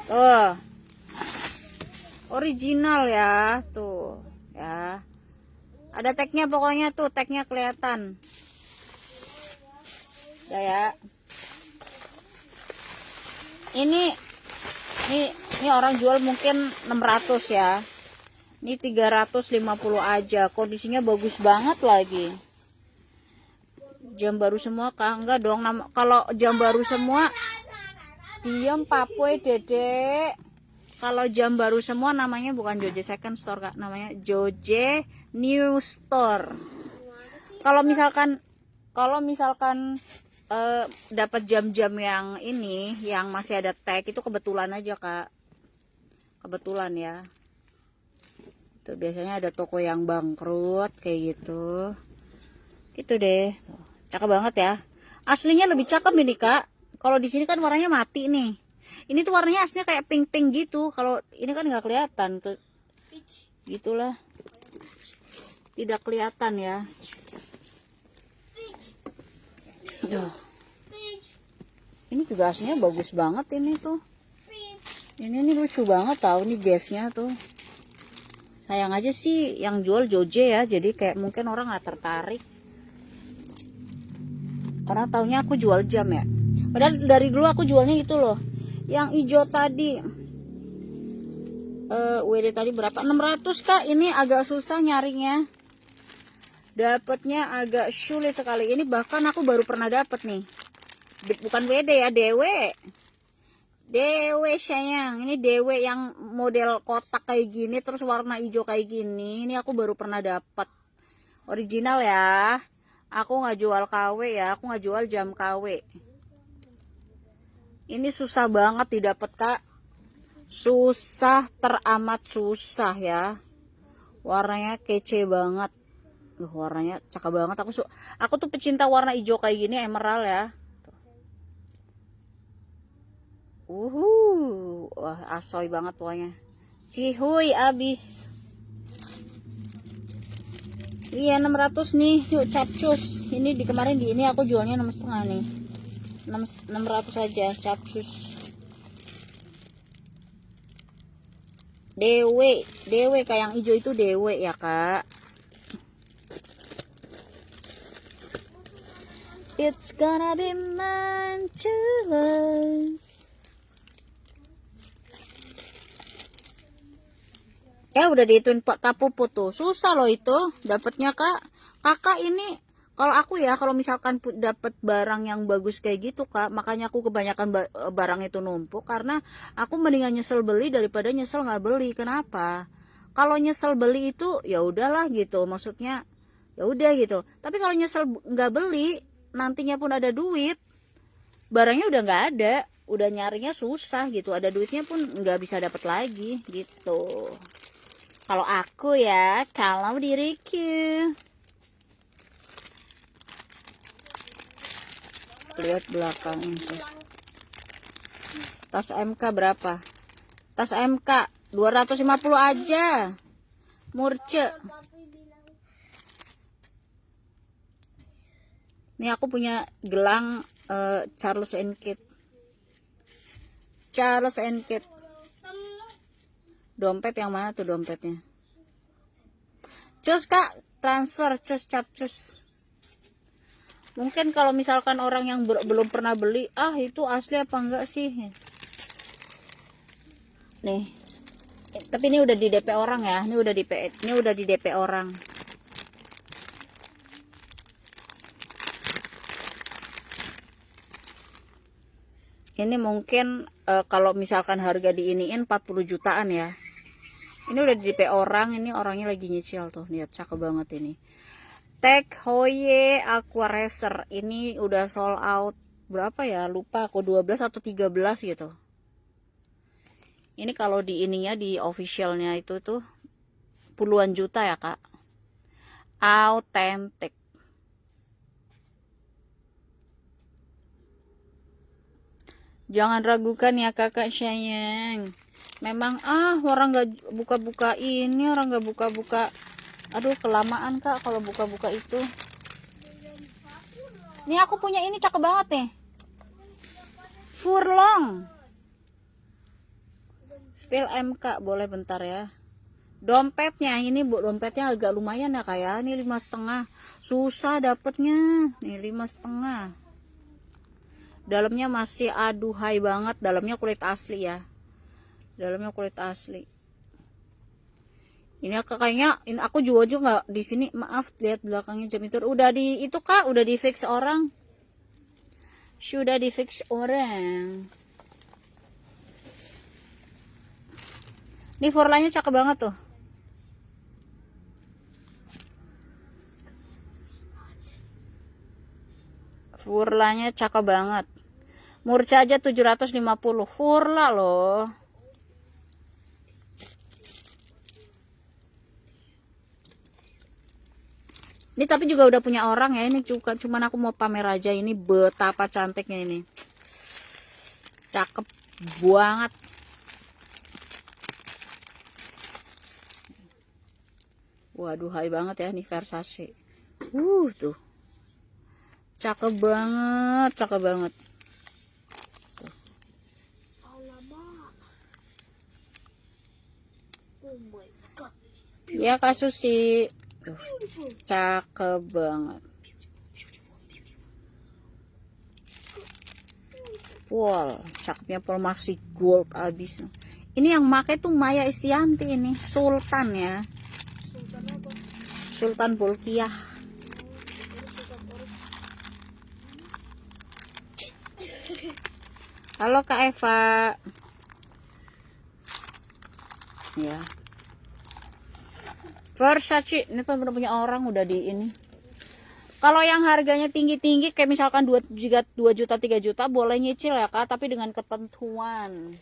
Tuh. Original ya. Tuh. Ya. Ada tagnya pokoknya tuh. Tagnya kelihatan. Ya. Ini orang jual mungkin 600 ya. Ini 350 aja. Kondisinya bagus banget lagi. Jam baru semua kah? Enggak dong. Kalau jam baru semua diam Papue dedek. Kalau jam baru semua namanya bukan Joje Second Store kak, namanya Joje New Store. Kalau misalkan dapat jam-jam yang ini yang masih ada tag itu kebetulan aja kak, kebetulan ya. Itu biasanya ada toko yang bangkrut kayak gitu, gitu deh. Cakep banget ya. Aslinya lebih cakep ini kak. Kalau di sini kan warnanya mati nih. Ini tuh warnanya aslinya kayak pink-pink gitu. Kalau ini kan nggak kelihatan. Gitulah. Tidak kelihatan ya. Ini juga aslinya bagus banget ini tuh. Ini lucu banget tau nih gasnya tuh. Sayang aja sih yang jual Joje ya. Jadi kayak mungkin orang nggak tertarik. Karena taunya aku jual jam ya. Padahal dari dulu aku jualnya itu loh. Yang hijau tadi WD tadi berapa? 600 kak. Ini agak susah nyarinya. Dapatnya agak sulit sekali. Ini bahkan aku baru pernah dapat nih. Bukan WD ya, DW. DW sayang. Ini DW yang model kotak kayak gini terus warna hijau kayak gini. Ini aku baru pernah dapat. Original ya. Aku nggak jual KW ya. Aku nggak jual jam KW. Ini susah banget didapat kak. Susah teramat susah ya. Warnanya kece banget. Warnanya cakep banget. Aku tuh pecinta warna hijau kayak gini, emerald ya. Wah asoy banget pokoknya. Cihuy abis. Iya 600 nih. Yuk capcus. Ini kemarin di ini aku jualnya 6,5 nih. 600 aja capcus. DW kayak yang hijau itu DW ya kak. It's gonna be meant to last. Ya udah diituin Pak Kapupu tuh. Susah loh itu dapatnya Kak. Kakak ini kalau aku ya kalau misalkan dapat barang yang bagus kayak gitu Kak, makanya aku kebanyakan barang itu numpuk karena aku mendingan nyesel beli daripada nyesel nggak beli. Kenapa? Kalau nyesel beli itu ya udahlah gitu. Maksudnya ya udah gitu. Tapi kalau nyesel nggak beli, nantinya pun ada duit, barangnya udah nggak ada, udah nyarinya susah gitu, ada duitnya pun nggak bisa dapat lagi gitu. Kalau aku ya, kalau diriku lihat belakang itu, tas MK berapa? Tas MK 250 aja, murce. Ini aku punya gelang Charles & Kate. Charles & Kate. Dompet yang mana tuh dompetnya? Cus Kak, transfer cus capcus. Mungkin kalau misalkan orang yang belum pernah beli, itu asli apa enggak sih? Nih. Tapi ini udah di DP orang ya. Ini udah di DP orang. Ini mungkin kalau misalkan harga diiniin 40 jutaan ya. Ini udah di DP orang, ini orangnya lagi nyicil tuh. Lihat cakep banget ini. Tag Heuye Aqua Racer. Ini udah sold out berapa ya? Lupa aku 12 atau 13 gitu. Ini kalau di ininya di officialnya itu tuh puluhan juta ya, Kak. Authentic. Jangan ragukan ya kakak sayang. Memang orang nggak buka-buka ini, orang nggak buka-buka. Aduh kelamaan Kak kalau buka-buka itu. Nih aku punya ini cakep banget nih. Furlong. Spill MK boleh bentar ya. Dompetnya ini bu, dompetnya agak lumayan ya Kak ya. Ini 5,5. Susah dapetnya. Nih 5,5. Dalamnya masih aduhai banget, dalamnya kulit asli ya. Dalamnya kulit asli. Ini kayaknya ini aku juga nggak di sini, maaf lihat belakangnya jam itu udah di itu Kak, udah di fix orang. Sudah di fix orang. Ini forlanya cakep banget tuh. Furlanya cakep banget. Murca aja 750. Furla loh. Ini tapi juga udah punya orang ya. Ini juga cuman aku mau pamer aja, ini betapa cantiknya ini. Cakep banget. Waduh, hai banget ya nih Versace. Tuh. Cakep banget, cakep banget. Oh my god. Ya Kak Susi. Cakep banget. Wow, cakepnya Pol masih gold abis. Ini yang pakai tuh Maya Estianti ini, Sultan ya. Sultan apa? Sultan Bolkiah. Halo Kak Eva. Ya. Versace, ini kan udah punya orang udah di ini. Kalau yang harganya tinggi-tinggi kayak misalkan 2 juta 3 juta boleh nyicil ya Kak, tapi dengan ketentuan.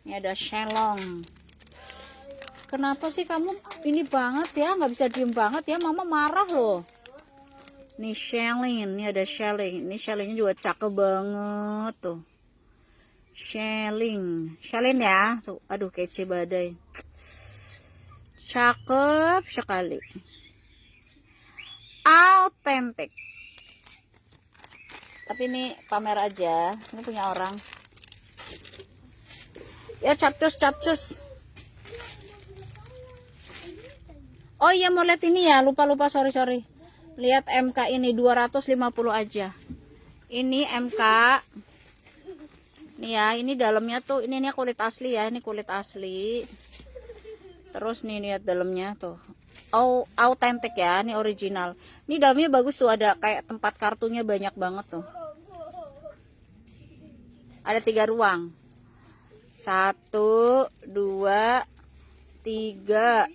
Ini ada Shelong. Kenapa sih kamu ini banget ya, nggak bisa diem banget ya, mama marah loh. Nih Shelling, ini ada Shelling. Ini Shellingnya juga cakep banget tuh. Shelling ya, tuh, aduh kece badai. Cakep sekali. Authentic. Tapi ini pamer aja. Ini punya orang. Ya capcus. Oh iya mau lihat ini ya. Lupa sorry. Lihat MK ini 250 aja. Ini MK. Nih ya, ini dalamnya tuh ini kulit asli ya, ini kulit asli. Terus nih lihat dalamnya tuh. Oh, autentik ya, ini original. Ini dalamnya bagus tuh, ada kayak tempat kartunya banyak banget tuh. Ada 3 ruang. 1, 2, 3.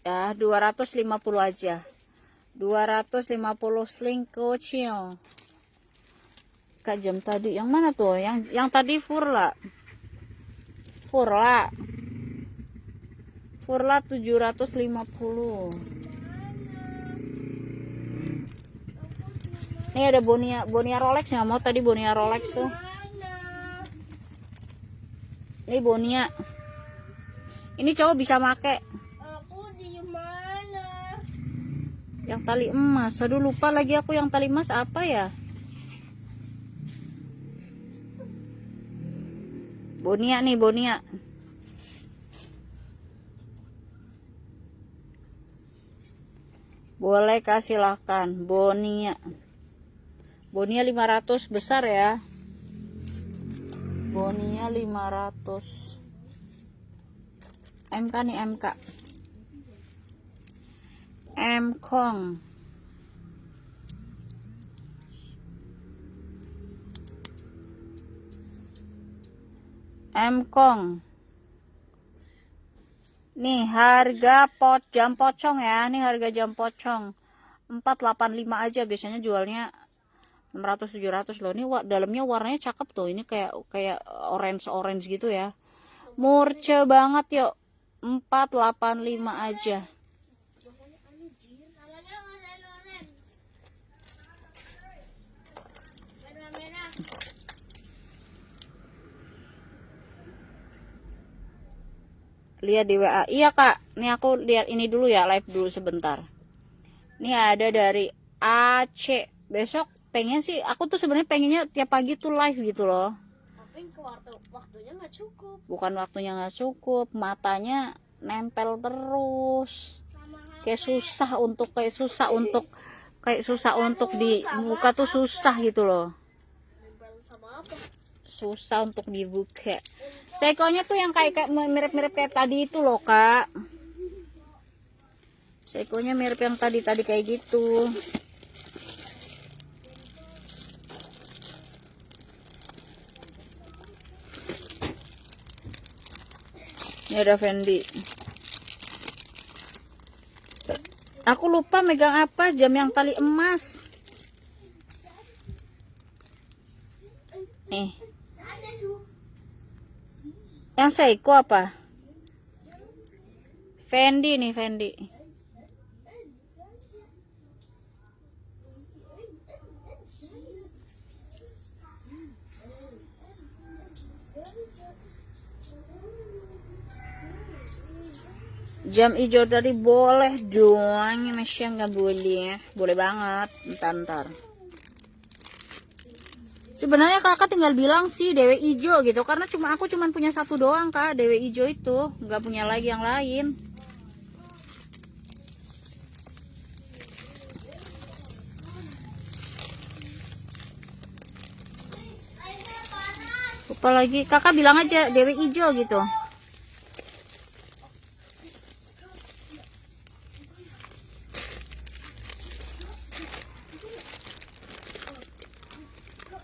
Ya, 250 aja. 250 sling kecil. Kak jam tadi yang mana tuh? Yang tadi Furla. Furla 750. Ini ada Bonia Rolex, nggak mau tadi Bonia Rolex tuh. Ini Bonia. Ini cowok bisa make. Aku di mana? Yang tali emas. Aduh lupa lagi aku yang tali emas apa ya? Bonia nih, Bonia. Boleh kah, silahkan. Bonia 500 besar ya. Bonia 500. MK nih, MK. Mkong. Mkong. Nih harga jam pocong ya. Nih harga jam pocong 485 aja, biasanya jualnya 600-700 loh. Ini dalamnya warnanya cakep tuh. Ini kayak orange gitu ya. Murce banget yuk. 485 aja. Lihat di WA. Iya kak, ini aku lihat ini dulu ya, live dulu sebentar. Ini ada dari AC. Besok pengen sih, aku tuh sebenarnya pengennya tiap pagi tuh live gitu loh. Tapi waktunya nggak cukup. Bukan waktunya nggak cukup, matanya nempel terus. Kayak susah untuk dibuka tuh susah gitu loh. Susah untuk dibuka. Seikonya tuh yang kayak mirip-mirip kayak tadi itu loh kak. Seikonya mirip yang tadi kayak gitu. Ini ada Fendi. Aku lupa megang apa, jam yang tali emas. Nih. Yang Seiko apa? Fendi nih, Fendi. Jam hijau dari boleh dong, masih nggak boleh? Boleh banget, ntar. Sebenarnya kakak tinggal bilang sih dewe ijo gitu, karena aku cuma punya satu doang kak, dewe ijo itu, nggak punya lagi yang lain. Lupa lagi, kakak bilang aja dewe ijo gitu.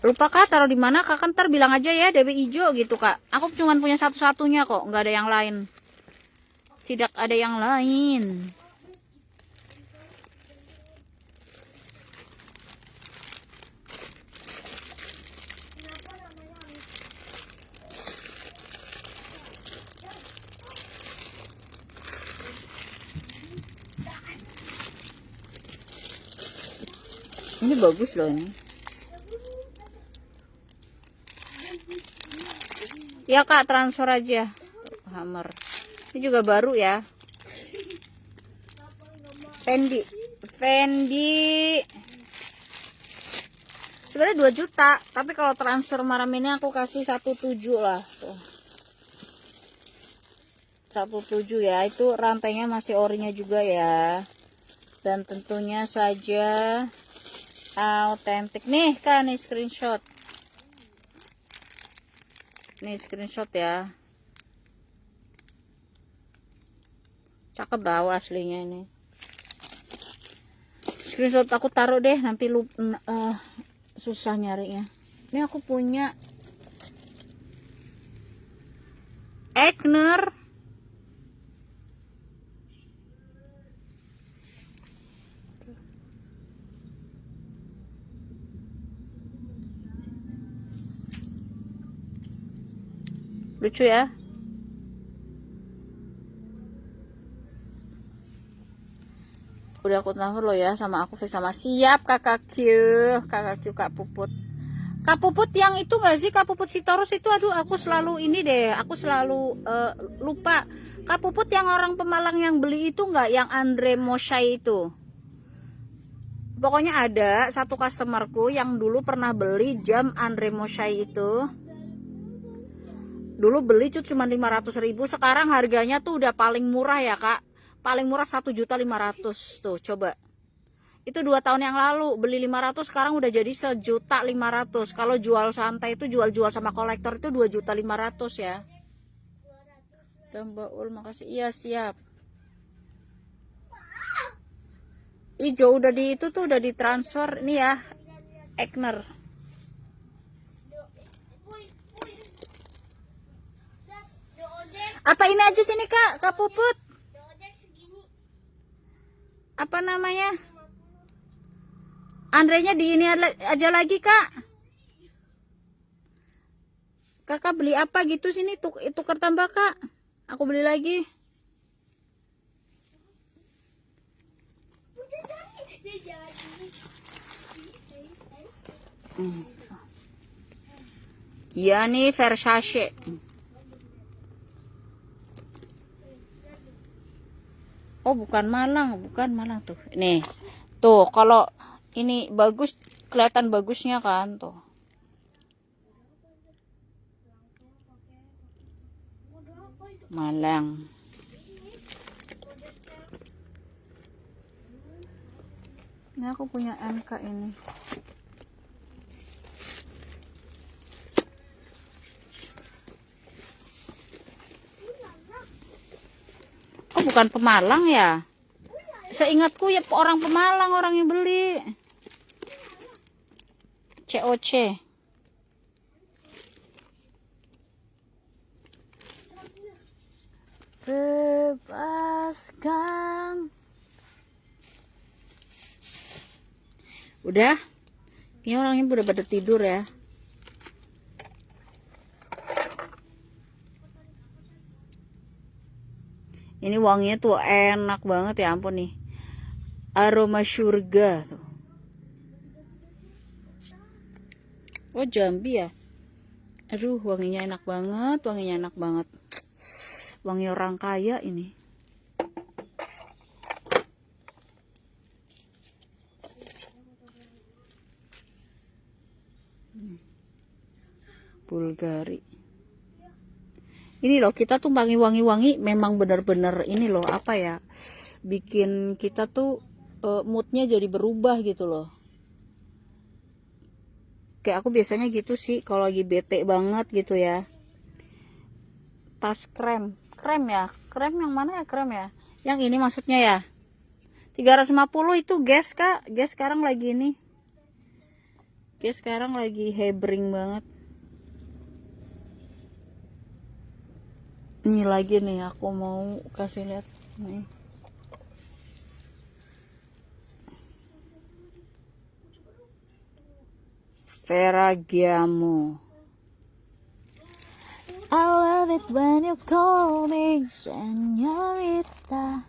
Lupa kak, taruh di mana? Kakak ntar bilang aja ya dewe ijo gitu kak. Aku cuma punya satu-satunya kok, nggak ada yang lain. Tidak ada yang lain. Ini bagus loh ini. Ya kak, transfer aja. Hammer. Ini juga baru ya. Fendi. Sebenarnya 2 juta, tapi kalau transfer malam ini aku kasih 1,7 lah tuh. 1,7 ya. Itu rantainya masih orinya juga ya. dan tentunya saja autentik. Nih kan, nih screenshot. Nih screenshot ya. Cakep tau aslinya ini. Screenshot aku taruh deh, nanti lu susah nyarinya. Ini aku punya Egner. Lucu ya. Udah aku telepon lo ya, sama aku sama siap kakak Q, Kak Puput. Kak Puput yang itu gak sih, Kak Puput Sitorus itu, aduh aku selalu ini deh, aku selalu lupa. Kak Puput yang orang Pemalang yang beli itu nggak, yang Andre Moshai itu. Pokoknya ada satu customerku yang dulu pernah beli jam Andre Moshai itu. Dulu beli cuma 500.000, sekarang harganya tuh udah paling murah ya kak. Paling murah 1.500.000 tuh, coba. Itu 2 tahun yang lalu beli 500, sekarang udah jadi 1.500.000. Kalau jual santai itu jual sama kolektor itu 2.500.000 ya. Dan Mbak Ul makasih. Iya siap. Ijo udah di itu tuh udah ditransfer ini ya. Egner. Apa ini aja sini Kak Puput? Apa namanya? Andrenya di ini aja lagi Kak. Kakak beli apa gitu sini, tukar tambah Kak. Aku beli lagi. Iya nih Versace. Oh bukan Malang tuh. Nih, tuh kalau ini bagus, kelihatan bagusnya kan tuh. Malang. Ini aku punya MK ini. Oh bukan Pemalang ya? Seingatku ya orang Pemalang orang yang beli. COC. Bebaskan. Udah? Ini orangnya udah pada tidur ya. Ini wanginya tuh enak banget ya ampun nih. Aroma surga tuh. Oh Jambi ya. Aduh wanginya enak banget, Wangi orang kaya ini. Bulgari. Ini loh, kita tuh wangi-wangi memang benar-benar ini loh, apa ya, bikin kita tuh moodnya jadi berubah gitu loh. Kayak aku biasanya gitu sih kalau lagi bete banget gitu ya. Tas krem ya, krem yang mana ya, krem ya, yang ini maksudnya ya. 350 itu gas kak, gas sekarang lagi ini, gas sekarang lagi hebring banget. Ini lagi nih aku mau kasih lihat nih. Ferragamo. I love it when you call me señorita.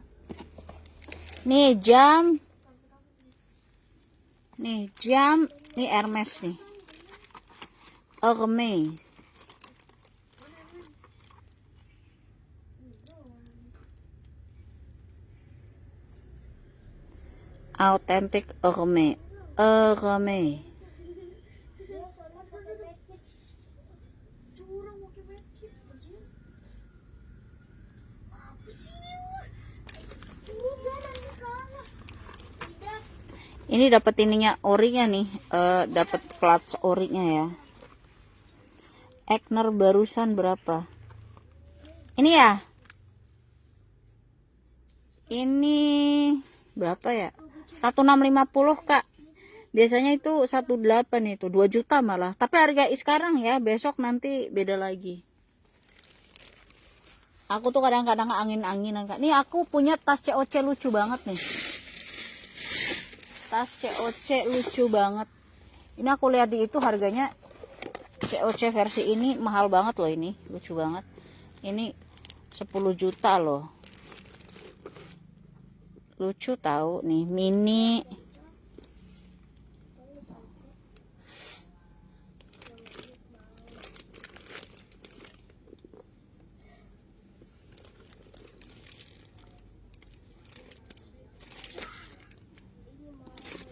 Nih jam. Nih jam, nih Hermes nih. Hermes. Authentic Hermes. Hermes. Ini dapat ininya orinya nih, dapat clutch orinya ya. Egner barusan berapa? Ini ya. Ini berapa ya? 1650 Kak. Biasanya itu 18 itu 2 juta malah. Tapi harga sekarang ya, besok nanti beda lagi. Aku tuh kadang-kadang angin-anginan Kak. Nih aku punya tas COC lucu banget nih. Tas COC lucu banget. Ini aku lihat di itu harganya COC versi ini mahal banget loh ini. Lucu banget. Ini 10 juta loh. Lucu tahu nih, mini.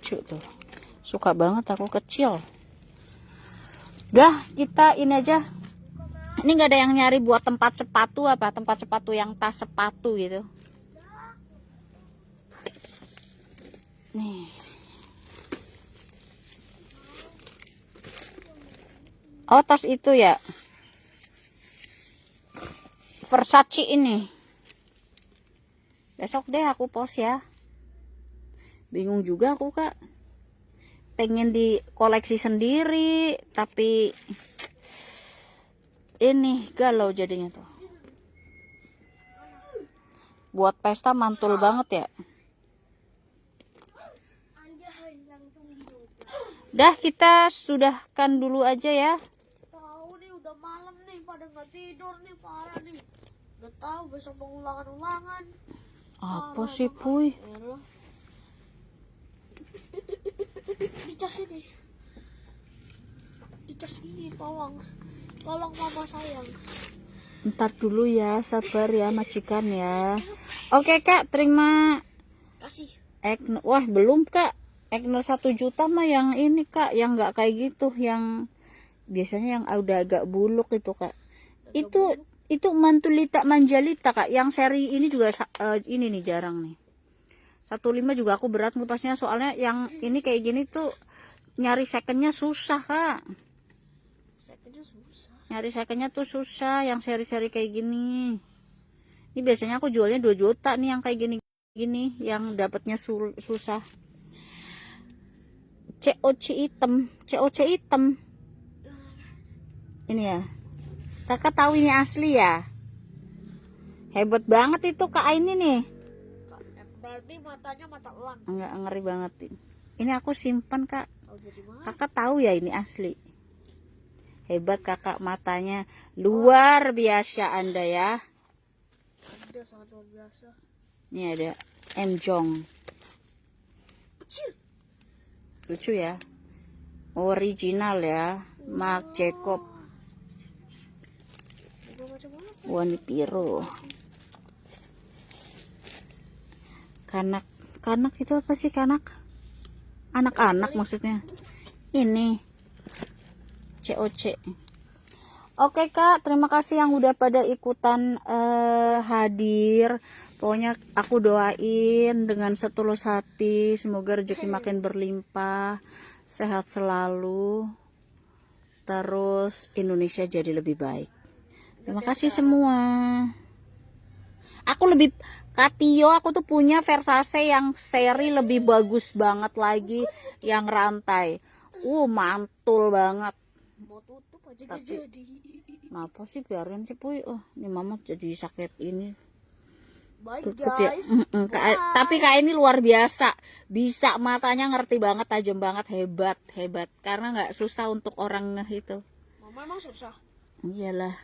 Lucu tuh. Suka banget aku kecil. Udah, kita ini aja. Ini nggak ada yang nyari buat tempat sepatu apa? Tempat sepatu yang tas sepatu gitu. Nih. Oh, tas itu ya. Versace ini. Besok deh aku post ya. Bingung juga aku Kak. Pengen di koleksi sendiri, tapi ini galau jadinya tuh. Buat pesta mantul banget ya. Dah, kita sudahkan dulu aja ya. Tahu nih udah malam nih, pada nggak tidur nih, parah nih. Udah tahu besok pengulangan-ulangan. Apa sih Puy? Elah. Dicas ini. Dicas ini, tolong. Tolong mama sayang. Ntar dulu ya, sabar ya majikan ya. Oke Kak, terima Kasih. Wah belum Kak. Egner 1 juta mah yang ini Kak, yang nggak kayak gitu, yang biasanya yang udah agak buluk itu Kak. Itu Mantulita Manjalita Kak, yang seri ini juga ini nih jarang nih. 15 juga aku berat ngepasnya, soalnya yang ini kayak gini tuh nyari secondnya susah Kak. Nyari secondnya tuh susah, yang seri-seri kayak gini. Ini biasanya aku jualnya 2 juta nih yang kayak gini, yang dapatnya susah. COC hitam. Ini ya. Kakak tahu ini asli ya? Hebat banget itu Kak ini nih. Berarti matanya mata elang. Enggak, ngeri banget. Ini aku simpan Kak. Kakak tahu ya ini asli. Hebat Kakak, matanya luar biasa Anda ya. Ada sangat luar biasa. Ini ada M Jong. Lucu ya. Original ya. Marc Jacob. Warna biru. Kanak itu apa sih kanak? Anak-anak maksudnya. Ini COC. Oke Kak, terima kasih yang udah pada ikutan hadir. Pokoknya aku doain dengan setulus hati, semoga rezeki makin berlimpah, sehat selalu, terus Indonesia jadi lebih baik. Terima kasih semua. Aku lebih Katio, aku tuh punya Versace yang seri lebih bagus banget lagi, yang rantai. Mantul banget. Mau tutup aja gak jadi. Kenapa sih, biarin sih Puy. Oh, ini mama jadi sakit ini. Bye Tutup guys. ya. Tapi Kak ini luar biasa. Bisa, matanya ngerti banget, tajam banget, hebat. Karena nggak susah untuk orang itu. Mama emang susah. Iyalah.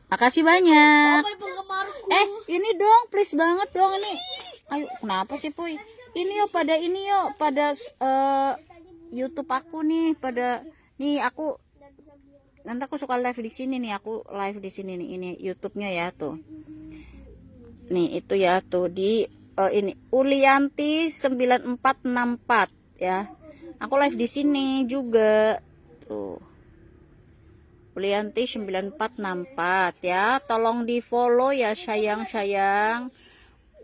Makasih banyak. Mama penggemarku. Ini dong, please banget dong ini. Ayo, kenapa sih Puy? Ini yuk pada YouTube aku nih, pada nih aku nanti aku suka live di sini nih, aku live di sini nih, ini YouTube-nya ya tuh. Nih itu ya tuh di ini Ulianti 9464 ya. Aku live di sini juga tuh. Ulianti 9464 ya. Tolong di-follow ya sayang.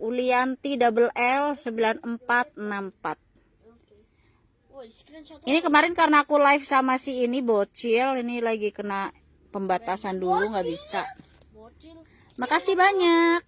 Ulianti double L 9464. Woi, screenshot. Ini kemarin karena aku live sama si ini bocil, ini lagi kena pembatasan dulu nggak bisa. Bocil. Makasih banyak.